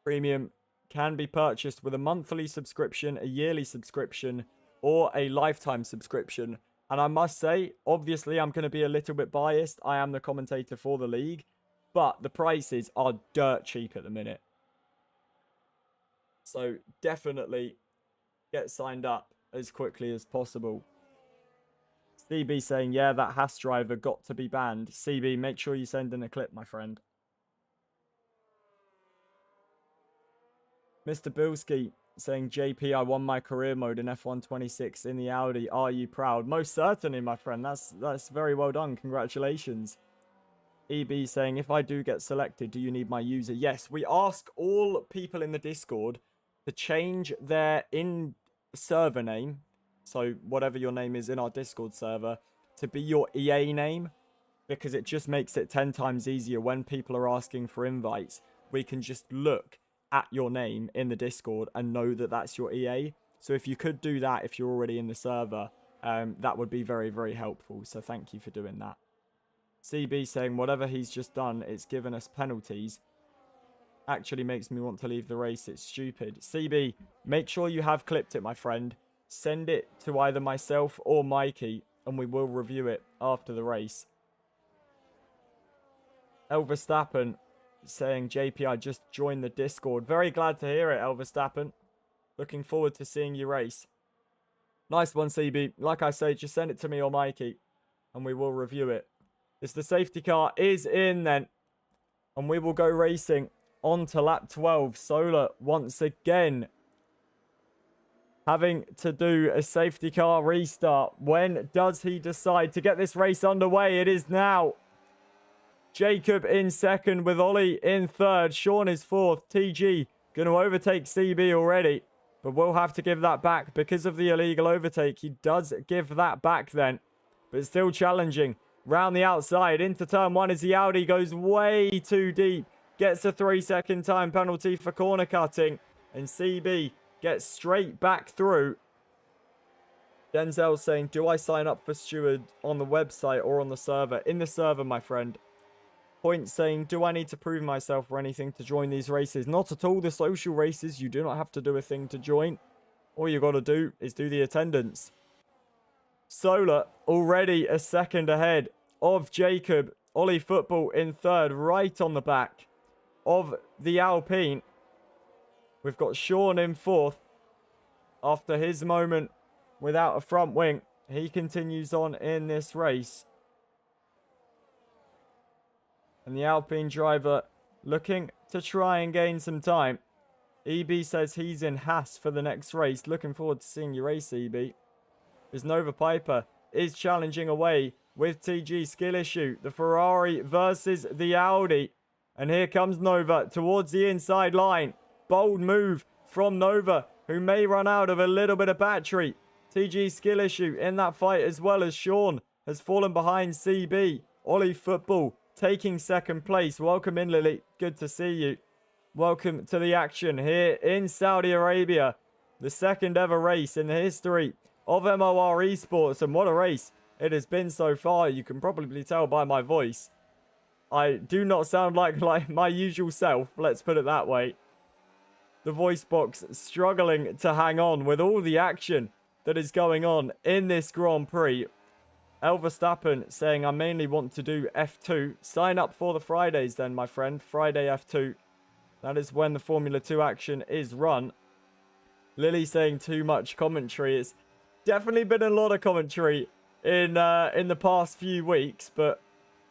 Premium can be purchased with a monthly subscription, a yearly subscription, or a lifetime subscription. And I must say, obviously, I'm going to be a little bit biased. I am the commentator for the league, but the prices are dirt cheap at the minute. So definitely get signed up as quickly as possible. CB saying, yeah, that Haas driver got to be banned. CB, make sure you send in a clip, my friend. Mr. Bilski saying, JP, I won my career mode in F1 26 in the Audi. Are you proud? Most certainly, my friend. That's very well done. Congratulations. EB saying, if I do get selected, do you need my user? Yes, we ask all people in the Discord to change their in-server name, so whatever your name is in our Discord server, to be your EA name, because it just makes it 10 times easier when people are asking for invites. We can just look at your name in the Discord and know that that's your EA. So if you could do that if you're already in the server, that would be very, very helpful. So thank you for doing that. CB saying, whatever he's just done, it's given us penalties. actually makes me want to leave the race. It's stupid. CB, make sure you have clipped it, my friend. Send it to either myself or Mikey, and we will review it after the race. Elverstappen saying, JP, I just joined the Discord. Very glad to hear it, Elverstappen. Looking forward to seeing you race. Nice one, CB. Like I say, just send it to me or Mikey, and we will review it. As the safety car is in then, and we will go racing on to lap 12. Solar once again having to do a safety car restart. When does he decide to get this race underway? It is now. Jacob in second with Ollie in third. Sean is fourth. TG going to overtake CB already, but we'll have to give that back because of the illegal overtake. He does give that back then, but it's still challenging. Round the outside into turn one as the Audi goes way too deep. Gets a 3-second time penalty for corner cutting, and CB gets straight back through. Denzel saying, do I sign up for Steward on the website or on the server? In the server, my friend. Point saying, do I need to prove myself or anything to join these races? Not at all. The social races, you do not have to do a thing to join. All you got to do is do the attendance. Solar already a second ahead of Jacob. Ollie Football in third, right on the back of the Alpine. We've got Sean in fourth. After his moment without a front wing, he continues on in this race. And the Alpine driver looking to try and gain some time. EB says he's in Haas for the next race. Looking forward to seeing you race, EB. As Nova Piper is challenging away with TG skill issue. The Ferrari versus the Audi. And here comes Nova towards the inside line. Bold move from Nova, who may run out of a little bit of battery. TG skill issue in that fight, as well as Sean has fallen behind CB. Ollie Football taking second place. Welcome in, Lily. Good to see you. Welcome to the action here in Saudi Arabia. The second ever race in the history of MOR Esports. And what a race it has been so far. You can probably tell by my voice. I do not sound like my usual self. Let's put it that way. The voice box struggling to hang on with all the action that is going on in this Grand Prix. Elverstappen saying, I mainly want to do F2. Sign up for the Fridays then, my friend. Friday F2. That is when the Formula 2 action is run. Lily saying too much commentary. It's definitely been a lot of commentary in the past few weeks, but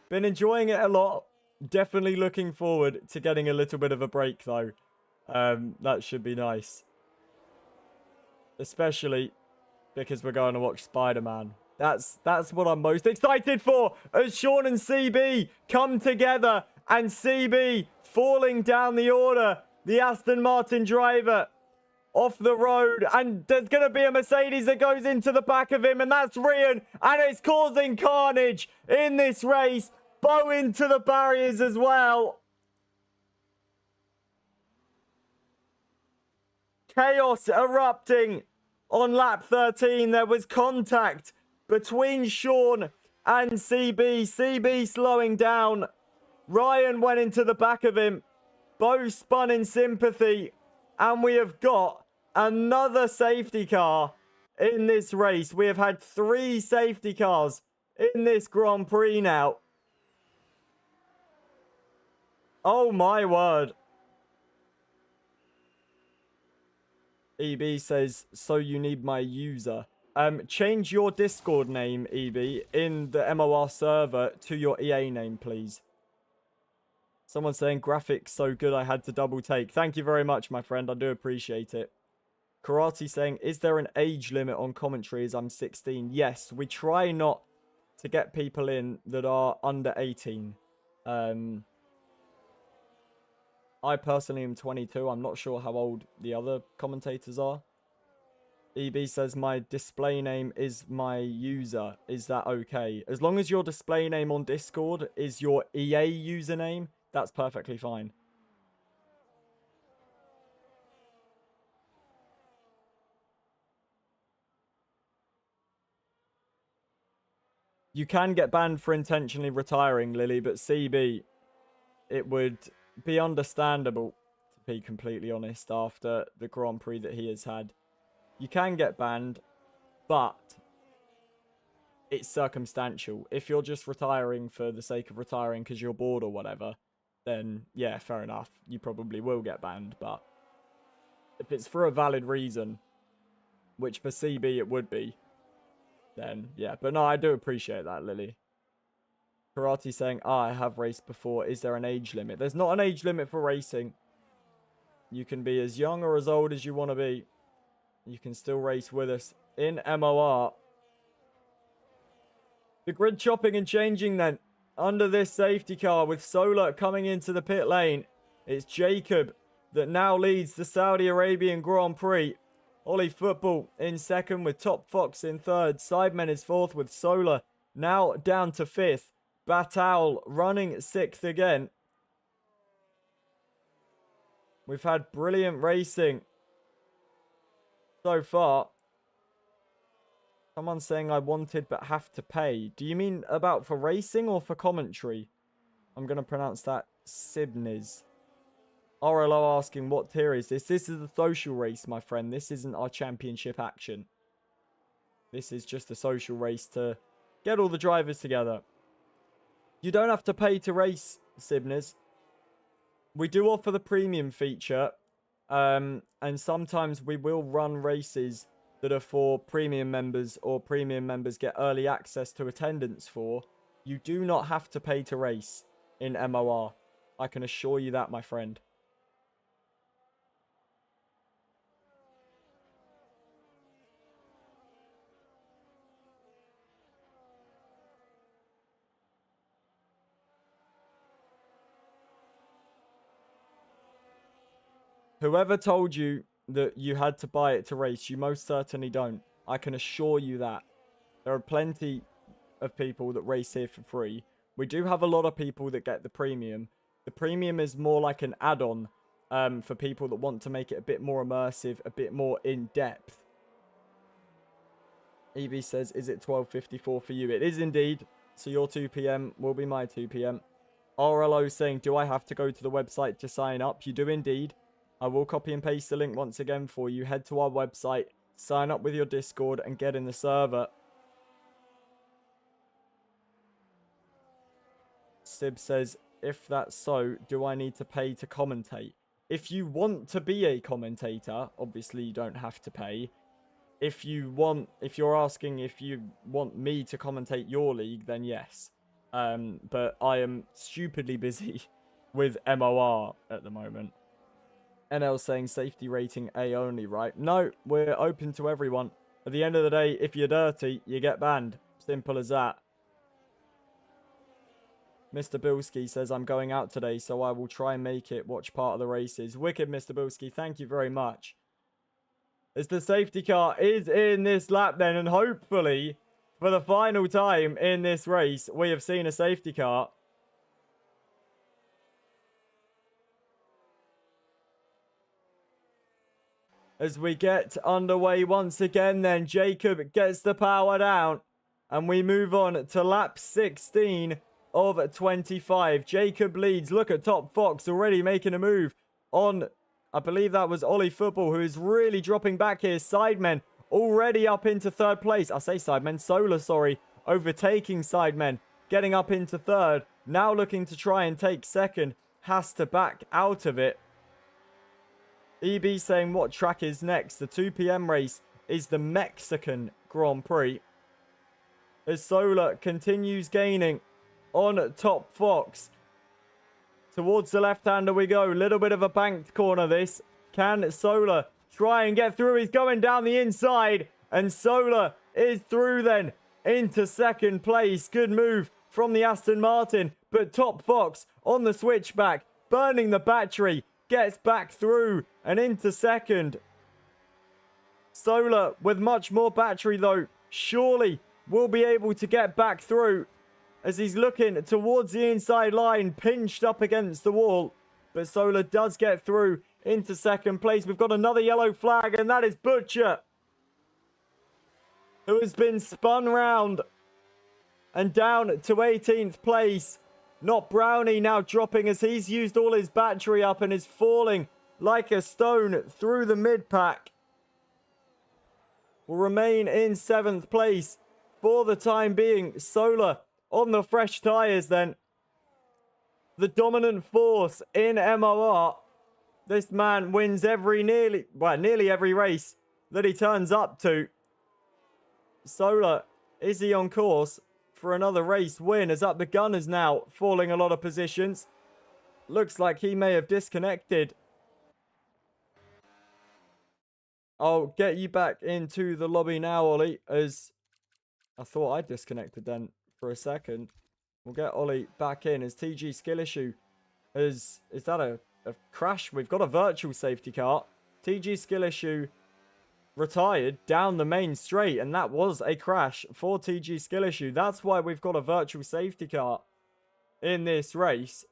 been enjoying it a lot. Definitely looking forward to getting a little bit of a break though. That should be nice. Especially because we're going to watch Spider-Man. That's what I'm most excited for, as Sean and CB come together, and CB falling down the order. The Aston Martin driver off the road, and there's going to be a Mercedes that goes into the back of him, and that's Ryan, and it's causing carnage in this race. Bow into the barriers as well. Chaos erupting on lap 13. There was contact between Sean and CB. CB slowing down. Ryan went into the back of him. Both spun in sympathy. And we have got another safety car in this race. We have had 3 safety cars in this Grand Prix now. Oh my word. EB says, so you need my user. Change your Discord name, EB, in the MOR server to your EA name, please. Someone saying, graphics so good I had to double take. Thank you very much, my friend. I do appreciate it. Karate saying, is there an age limit on commentary as I'm 16? Yes, we try not to get people in that are under 18. I personally am 22. I'm not sure how old the other commentators are. EB says, my display name is my user. Is that okay? As long as your display name on Discord is your EA username, that's perfectly fine. You can get banned for intentionally retiring, Lily, but CB, it would be understandable be completely honest, after the Grand Prix that he has had. You can get banned, but it's circumstantial. If you're just retiring for the sake of retiring because you're bored or whatever, then yeah, fair enough. You probably will get banned, but if it's for a valid reason, which for CB it would be, then yeah. But no, I do appreciate that, Lily. Karate saying, I have raced before. Is there an age limit? There's not an age limit for racing. You can be as young or as old as you want to be. You can still race with us in MOR. The grid chopping and changing then. Under this safety car with Solar coming into the pit lane. It's Jacob that now leads the Saudi Arabian Grand Prix. Ollie Football in second with Top Fox in third. Sidemen is fourth with Solar now down to fifth. Batal running sixth again. We've had brilliant racing so far. Someone's saying I wanted but have to pay. Do you mean about for racing or for commentary? I'm going to pronounce that Sibniz. RLO asking what tier is this? This is a social race, my friend. This isn't our championship action. This is just a social race to get all the drivers together. You don't have to pay to race, Sibniz. We do offer the premium feature. And sometimes we will run races that are for premium members, or premium members get early access to attendance for. You do not have to pay to race in MOR. I can assure you that, my friend. Whoever told you that you had to buy it to race, you most certainly don't. I can assure you that. There are plenty of people that race here for free. We do have a lot of people that get the premium. The premium is more like an add-on for people that want to make it a bit more immersive, a bit more in-depth. EB says, is it 12:54 for you? It is indeed. So your 2 p.m. will be my 2 p.m. RLO saying, do I have to go to the website to sign up? You do indeed. I will copy and paste the link once again for you. Head to our website, sign up with your Discord, and get in the server. Sib says, if that's so, do I need to pay to commentate? If you want to be a commentator, obviously you don't have to pay. If you're asking if you want me to commentate your league, then yes. But I am stupidly busy with MOR at the moment. NL saying safety rating A only, right? No, we're open to everyone. At the end of the day, if you're dirty, you get banned. Simple as that. Mr. Bilski says, I'm going out today, so I will try and make it. Watch part of the races. Wicked, Mr. Bilski. Thank you very much. As the safety car is in this lap then, and hopefully, for the final time in this race, we have seen a safety car. As we get underway once again then, Jacob gets the power down. And we move on to lap 16 of 25. Jacob leads. Look at Top Fox already making a move on, I believe that was Ollie Football, who is really dropping back here. Sidemen already up into third place. I say Sidemen, Solar, sorry. Overtaking Sidemen, getting up into third. Now looking to try and take second. Has to back out of it. EB saying what track is next. The 2 p.m. race is the Mexican Grand Prix. As Solar continues gaining on Top Fox. Towards the left-hander we go. Little bit of a banked corner this. Can Solar try and get through? He's going down the inside. And Solar is through then into second place. Good move from the Aston Martin. But Top Fox on the switchback. Burning the battery. Gets back through and into second. Solar with much more battery though. Surely will be able to get back through. As he's looking towards the inside line. Pinched up against the wall. But Solar does get through into second place. We've got another yellow flag. And that is Butcher. Who has been spun round. And down to 18th place. Not Brownie now dropping as he's used all his battery up and is falling like a stone through the mid-pack. Will remain in 7th place for the time being. Solar on the fresh tyres then. The dominant force in MOR. This man wins nearly every race that he turns up to. Solar, is he on course for another race win? As Up the Gunners now falling a lot of positions. Looks like he may have disconnected. I'll get you back into the lobby now, Ollie, as I thought I disconnected then for a second. We'll get Ollie back in as TG skill issue. Is that a crash? We've got a virtual safety car. TG skill issue retired down the main straight, and that was a crash for TG skill issue. That's why we've got a virtual safety car in this race.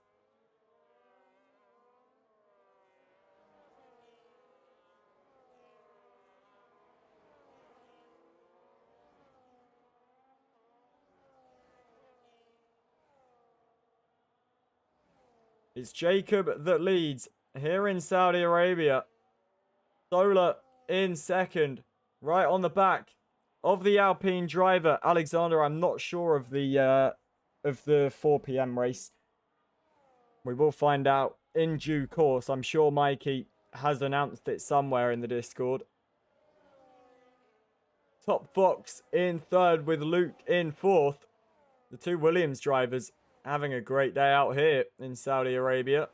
It's Jacob that leads here in Saudi Arabia. Solar in second, right on the back of the Alpine driver. Alexander, I'm not sure of the 4 p.m. race. We will find out in due course. I'm sure Mikey has announced it somewhere in the Discord. Top Fox in third with Luke in fourth. The two Williams drivers having a great day out here in Saudi Arabia.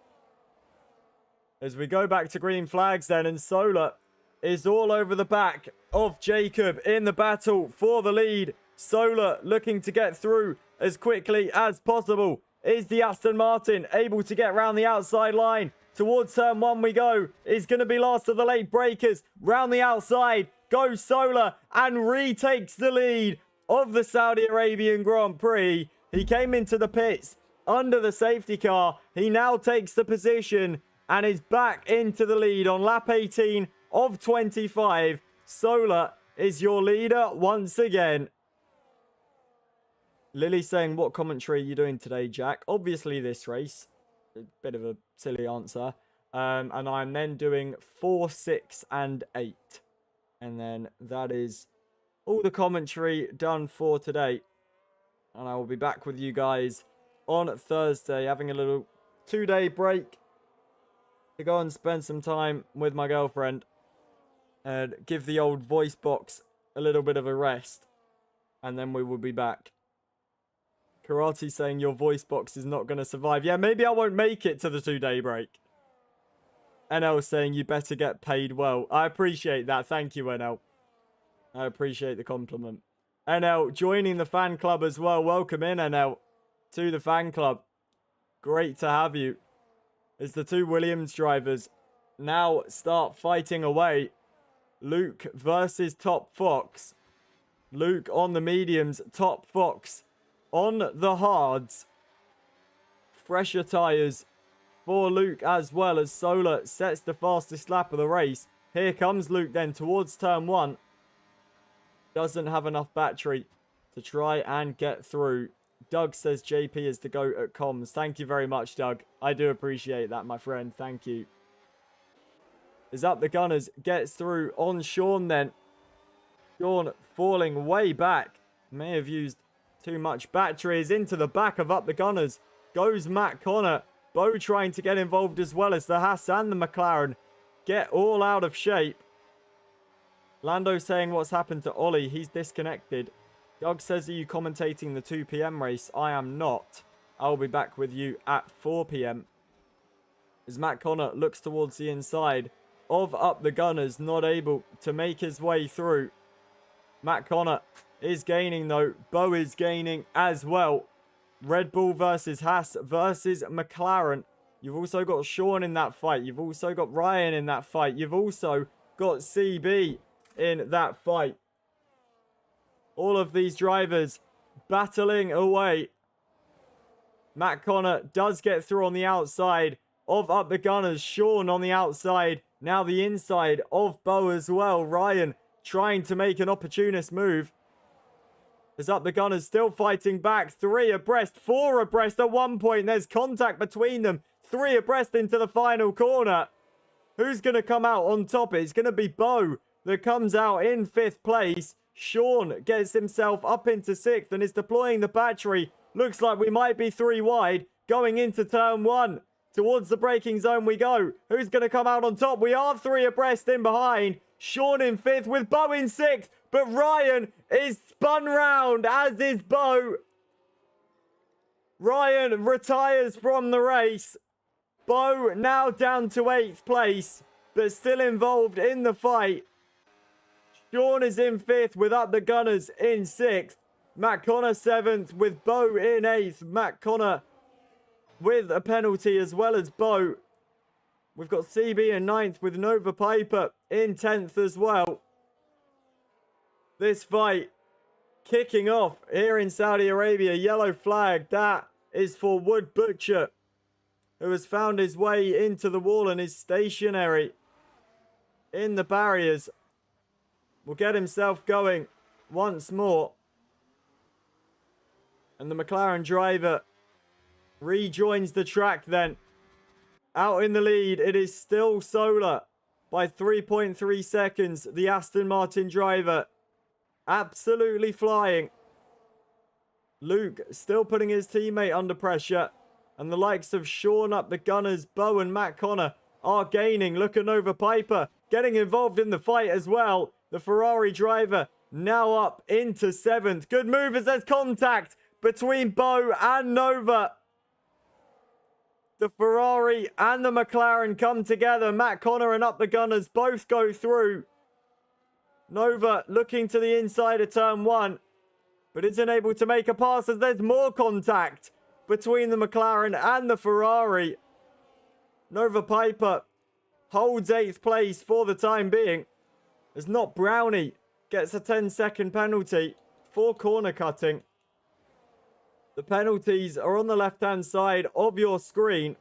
As we go back to green flags then, and Solar is all over the back of Jacob in the battle for the lead. Solar looking to get through as quickly as possible. Is the Aston Martin able to get round the outside line? Towards turn 1 we go. Is going to be last of the late breakers. Round the outside goes Solar and retakes the lead of the Saudi Arabian Grand Prix. He came into the pits under the safety car. He now takes the position and is back into the lead on lap 18 of 25. Solar is your leader once again. Lily saying, what commentary are you doing today, Jack? Obviously this race. A bit of a silly answer. And I'm then doing 4, 6, and 8. And then that is all the commentary done for today. And I will be back with you guys on Thursday, having a little 2-day break to go and spend some time with my girlfriend and give the old voice box a little bit of a rest. And then we will be back. Karate saying your voice box is not going to survive. Yeah, maybe I won't make it to the 2-day break. NL saying you better get paid well. I appreciate that. Thank you, NL. I appreciate the compliment. NL joining the fan club as well. Welcome in, NL, to the fan club. Great to have you. As the two Williams drivers now start fighting away. Luke versus Top Fox. Luke on the mediums. Top Fox on the hards. Fresher tyres for Luke as well, as Solar sets the fastest lap of the race. Here comes Luke then towards turn 1. Doesn't have enough battery to try and get through. Doug says JP is the GOAT at comms. Thank you very much, Doug. I do appreciate that, my friend. Thank you. Is Up the Gunners gets through on Sean then. Sean falling way back. May have used too much battery. Is into the back of Up the Gunners. Goes Matt Connor. Bo trying to get involved as well, as the Haas and the McLaren get all out of shape. Lando saying what's happened to Ollie. He's disconnected. Doug says, are you commentating the 2 p.m. race? I am not. I'll be back with you at 4 p.m. As Matt Connor looks towards the inside of Up the Gunners, not able to make his way through. Matt Connor is gaining though. Bo is gaining as well. Red Bull versus Haas versus McLaren. You've also got Sean in that fight. You've also got Ryan in that fight. You've also got CB in that fight. All of these drivers battling away. Matt Connor does get through on the outside of Up the Gunners. Sean on the outside. Now the inside of Bo as well. Ryan trying to make an opportunist move. As Up the Gunners still fighting back. 3 abreast, 4 abreast at one point. There's contact between them. 3 abreast into the final corner. Who's going to come out on top? It's going to be Bo that comes out in 5th place. Sean gets himself up into 6th and is deploying the battery. Looks like we might be 3 wide going into turn 1. Towards the braking zone we go. Who's going to come out on top? We are 3 abreast in behind. Sean in 5th with Bo in 6th. But Ryan is spun round, as is Bo. Ryan retires from the race. Bo now down to 8th place, but still involved in the fight. Sean is in 5th with Up the Gunners in 6th. Matt Connor 7th with Bo in 8th. Matt Connor with a penalty as well as Bo. We've got CB in 9th with Nova Piper in 10th as well. This fight kicking off here in Saudi Arabia. Yellow flag. That is for Wood Butcher, who has found his way into the wall and is stationary in the barriers. Will get himself going once more. And the McLaren driver rejoins the track then. Out in the lead, it is still Solar by 3.3 seconds. The Aston Martin driver absolutely flying. Luke still putting his teammate under pressure. And the likes of Sean Up the Gunners, Bo and Matt Connor are gaining. Look at Nova Piper getting involved in the fight as well. The Ferrari driver now up into 7th. Good move as there's contact between Bo and Nova. The Ferrari and the McLaren come together. Matt Connor and Up the Gunners both go through. Nova looking to the inside of turn 1, but isn't able to make a pass as there's more contact between the McLaren and the Ferrari. Nova Piper holds 8th place for the time being, as Not Brownie gets a 10-second penalty for corner cutting. The penalties are on the left-hand side of your screen.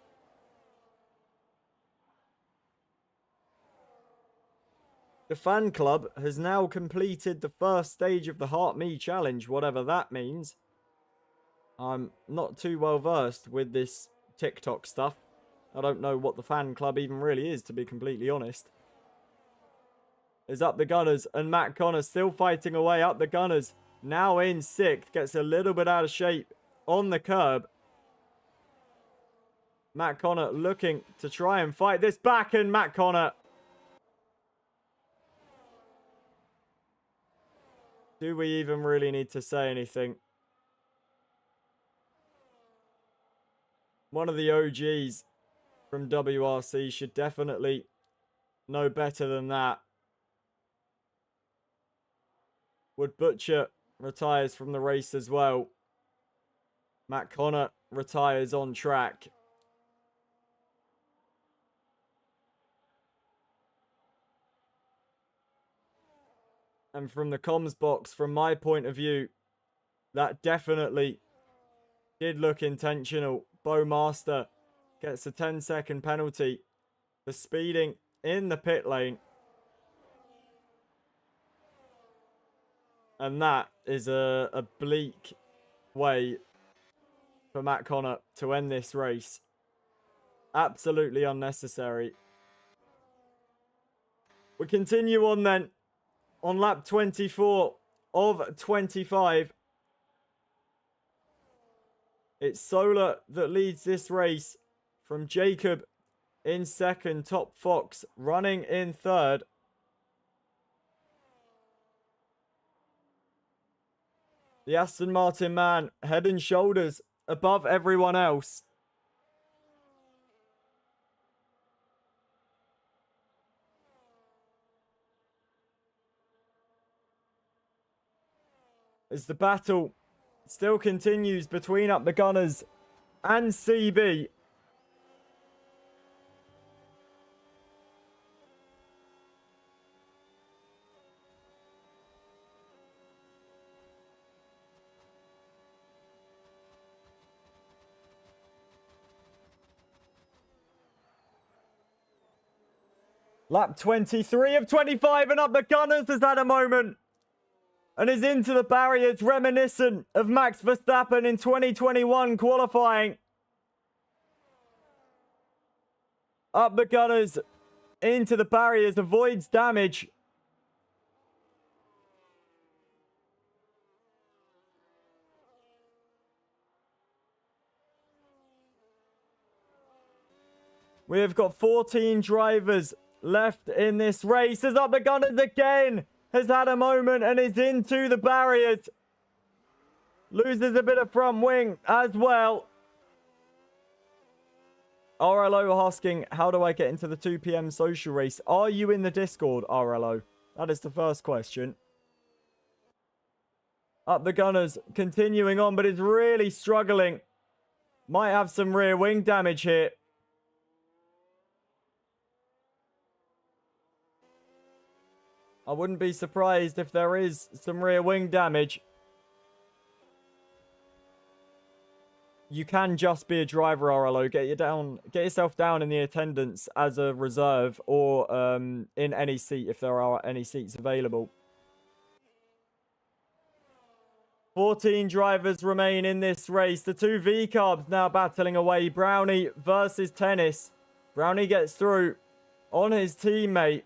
The fan club has now completed the first stage of the Heart Me challenge, whatever that means. I'm not too well versed with this TikTok stuff. I don't know what the fan club even really is, to be completely honest. Is Up the Gunners and Matt Connor still fighting away. Up the Gunners now in 6th. Gets a little bit out of shape on the curb. Matt Connor looking to try and fight this back, and Matt Connor. Do we even really need to say anything? One of the OGs from WRC should definitely know better than that. Wood Butcher retires from the race as well. Matt Connor retires on track. And from the comms box, from my point of view, that definitely did look intentional. Bo Master gets a 10-second penalty for speeding in the pit lane. And that is a bleak way for Matt Connor to end this race. Absolutely unnecessary. We continue on then. On lap 24 of 25. It's Solar that leads this race from Jacob in 2nd. Top Fox running in 3rd. The Aston Martin man head and shoulders above everyone else. As the battle still continues between Up the Gunners and CB. Lap 23 of 25, and Up the Gunners has had a moment and is into the barriers, reminiscent of Max Verstappen in 2021 qualifying. Up the Gunners into the barriers, avoids damage. We have got 14 drivers left in this race. Is up the Gunners again. Has had a moment and is into the barriers. Loses a bit of front wing as well. RLO asking, how do I get into the 2 p.m. social race? Are you in the Discord, RLO? That is the first question. Up the Gunners, continuing on, but is really struggling. Might have some rear wing damage here. I wouldn't be surprised if there is some rear wing damage. You can just be a driver, RLO. Get yourself down in the attendance as a reserve or in any seat if there are any seats available. 14 drivers remain in this race. The 2 V-Carbs now battling away. Brownie versus Tennis. Brownie gets through on his teammate.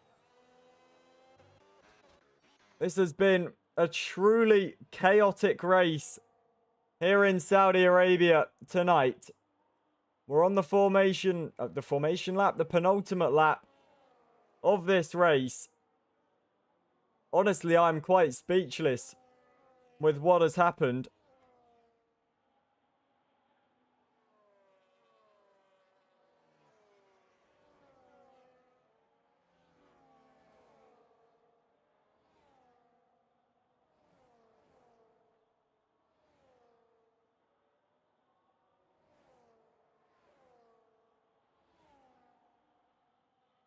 This has been a truly chaotic race here in Saudi Arabia tonight. We're on the formation lap, the penultimate lap of this race. Honestly, I'm quite speechless with what has happened.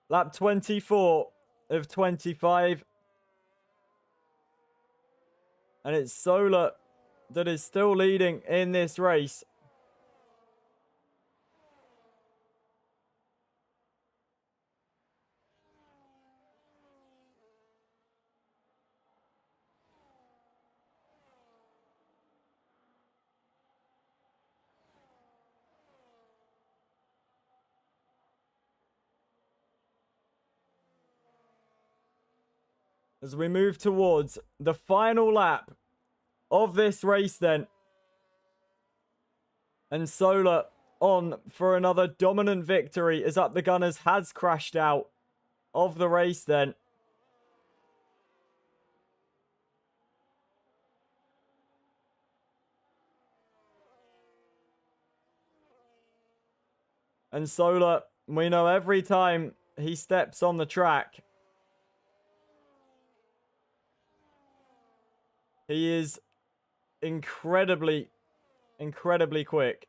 Lap 24 of 25. And it's Solar that is still leading in this race. As we move towards the final lap of this race then. And Solar on for another dominant victory as Up the Gunners has crashed out of the race then. And Solar, we know every time he steps on the track, he is incredibly quick.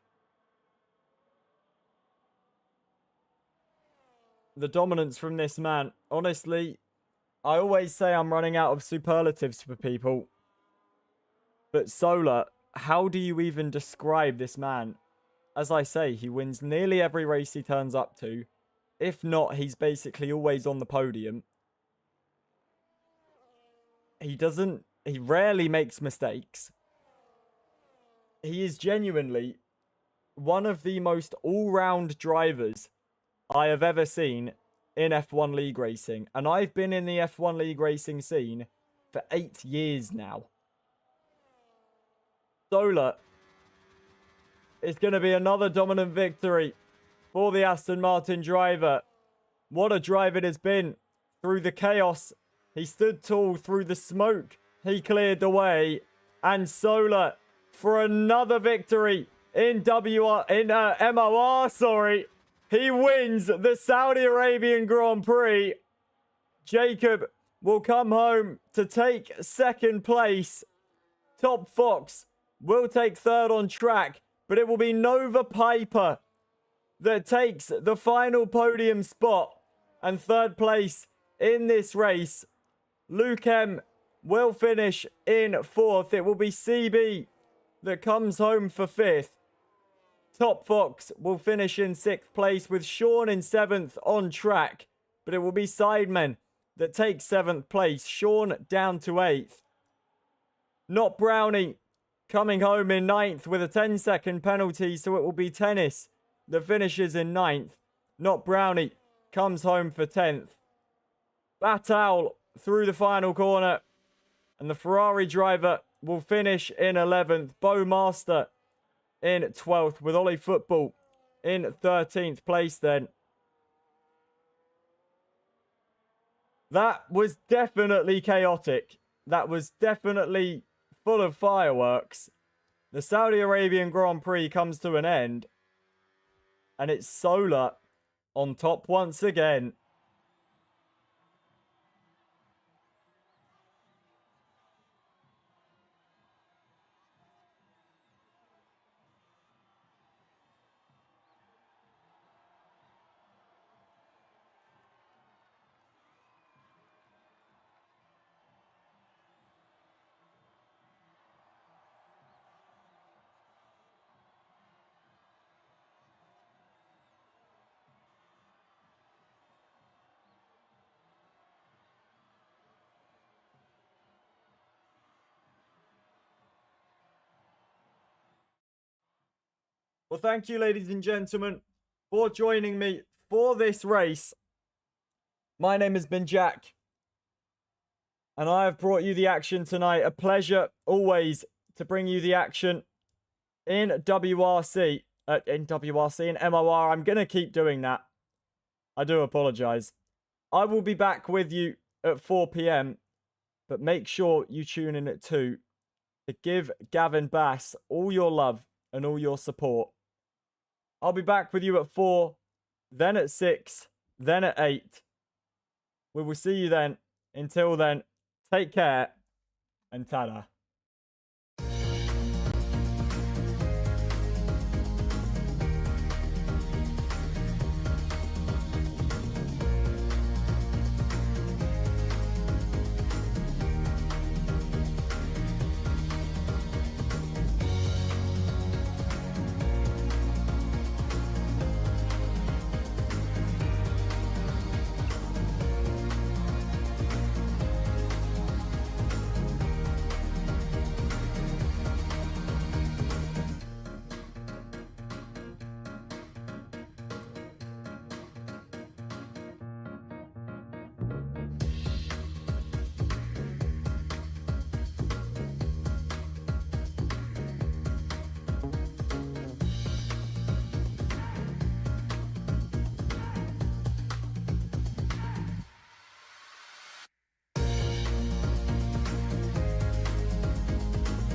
The dominance from this man. Honestly, I always say I'm running out of superlatives for people. But Solar, how do you even describe this man? As I say, he wins nearly every race he turns up to. If not, he's basically always on the podium. He rarely makes mistakes. He is genuinely one of the most all-round drivers I have ever seen in F1 League Racing. And I've been in the F1 League Racing scene for 8 years now. Solar is going to be another dominant victory for the Aston Martin driver. What a drive it has been through the chaos. He stood tall through the smoke. He cleared the way. And Solar for another victory in MOR, sorry. He wins the Saudi Arabian Grand Prix. Jacob will come home to take second place. Top Fox will take third on track, but it will be Nova Piper that takes the final podium spot and third place in this race. Luke M will finish in fourth. It will be CB that comes home for fifth. Top Fox will finish in sixth place with Sean in seventh on track, but it will be Sidemen that takes seventh place. Sean down to eighth. Not Brownie coming home in ninth with a 10-second penalty, so it will be Tennis that finishes in ninth. Not Brownie comes home for 10th. Battal through the final corner. And the Ferrari driver will finish in 11th. Bowmaster in 12th, with Ollie Football in 13th place then. That was definitely chaotic. That was definitely full of fireworks. The Saudi Arabian Grand Prix comes to an end. And it's Solar on top once again. Well, thank you, ladies and gentlemen, for joining me for this race. My name has been Jack, and I have brought you the action tonight. A pleasure, always, to bring you the action in WRC, in MOR. I'm going to keep doing that. I do apologize. I will be back with you at 4 p.m, but make sure you tune in at 2 to give Gavin Bass all your love and all your support. I'll be back with you at 4, then at 6, then at 8. We will see you then. Until then, take care and ta-da.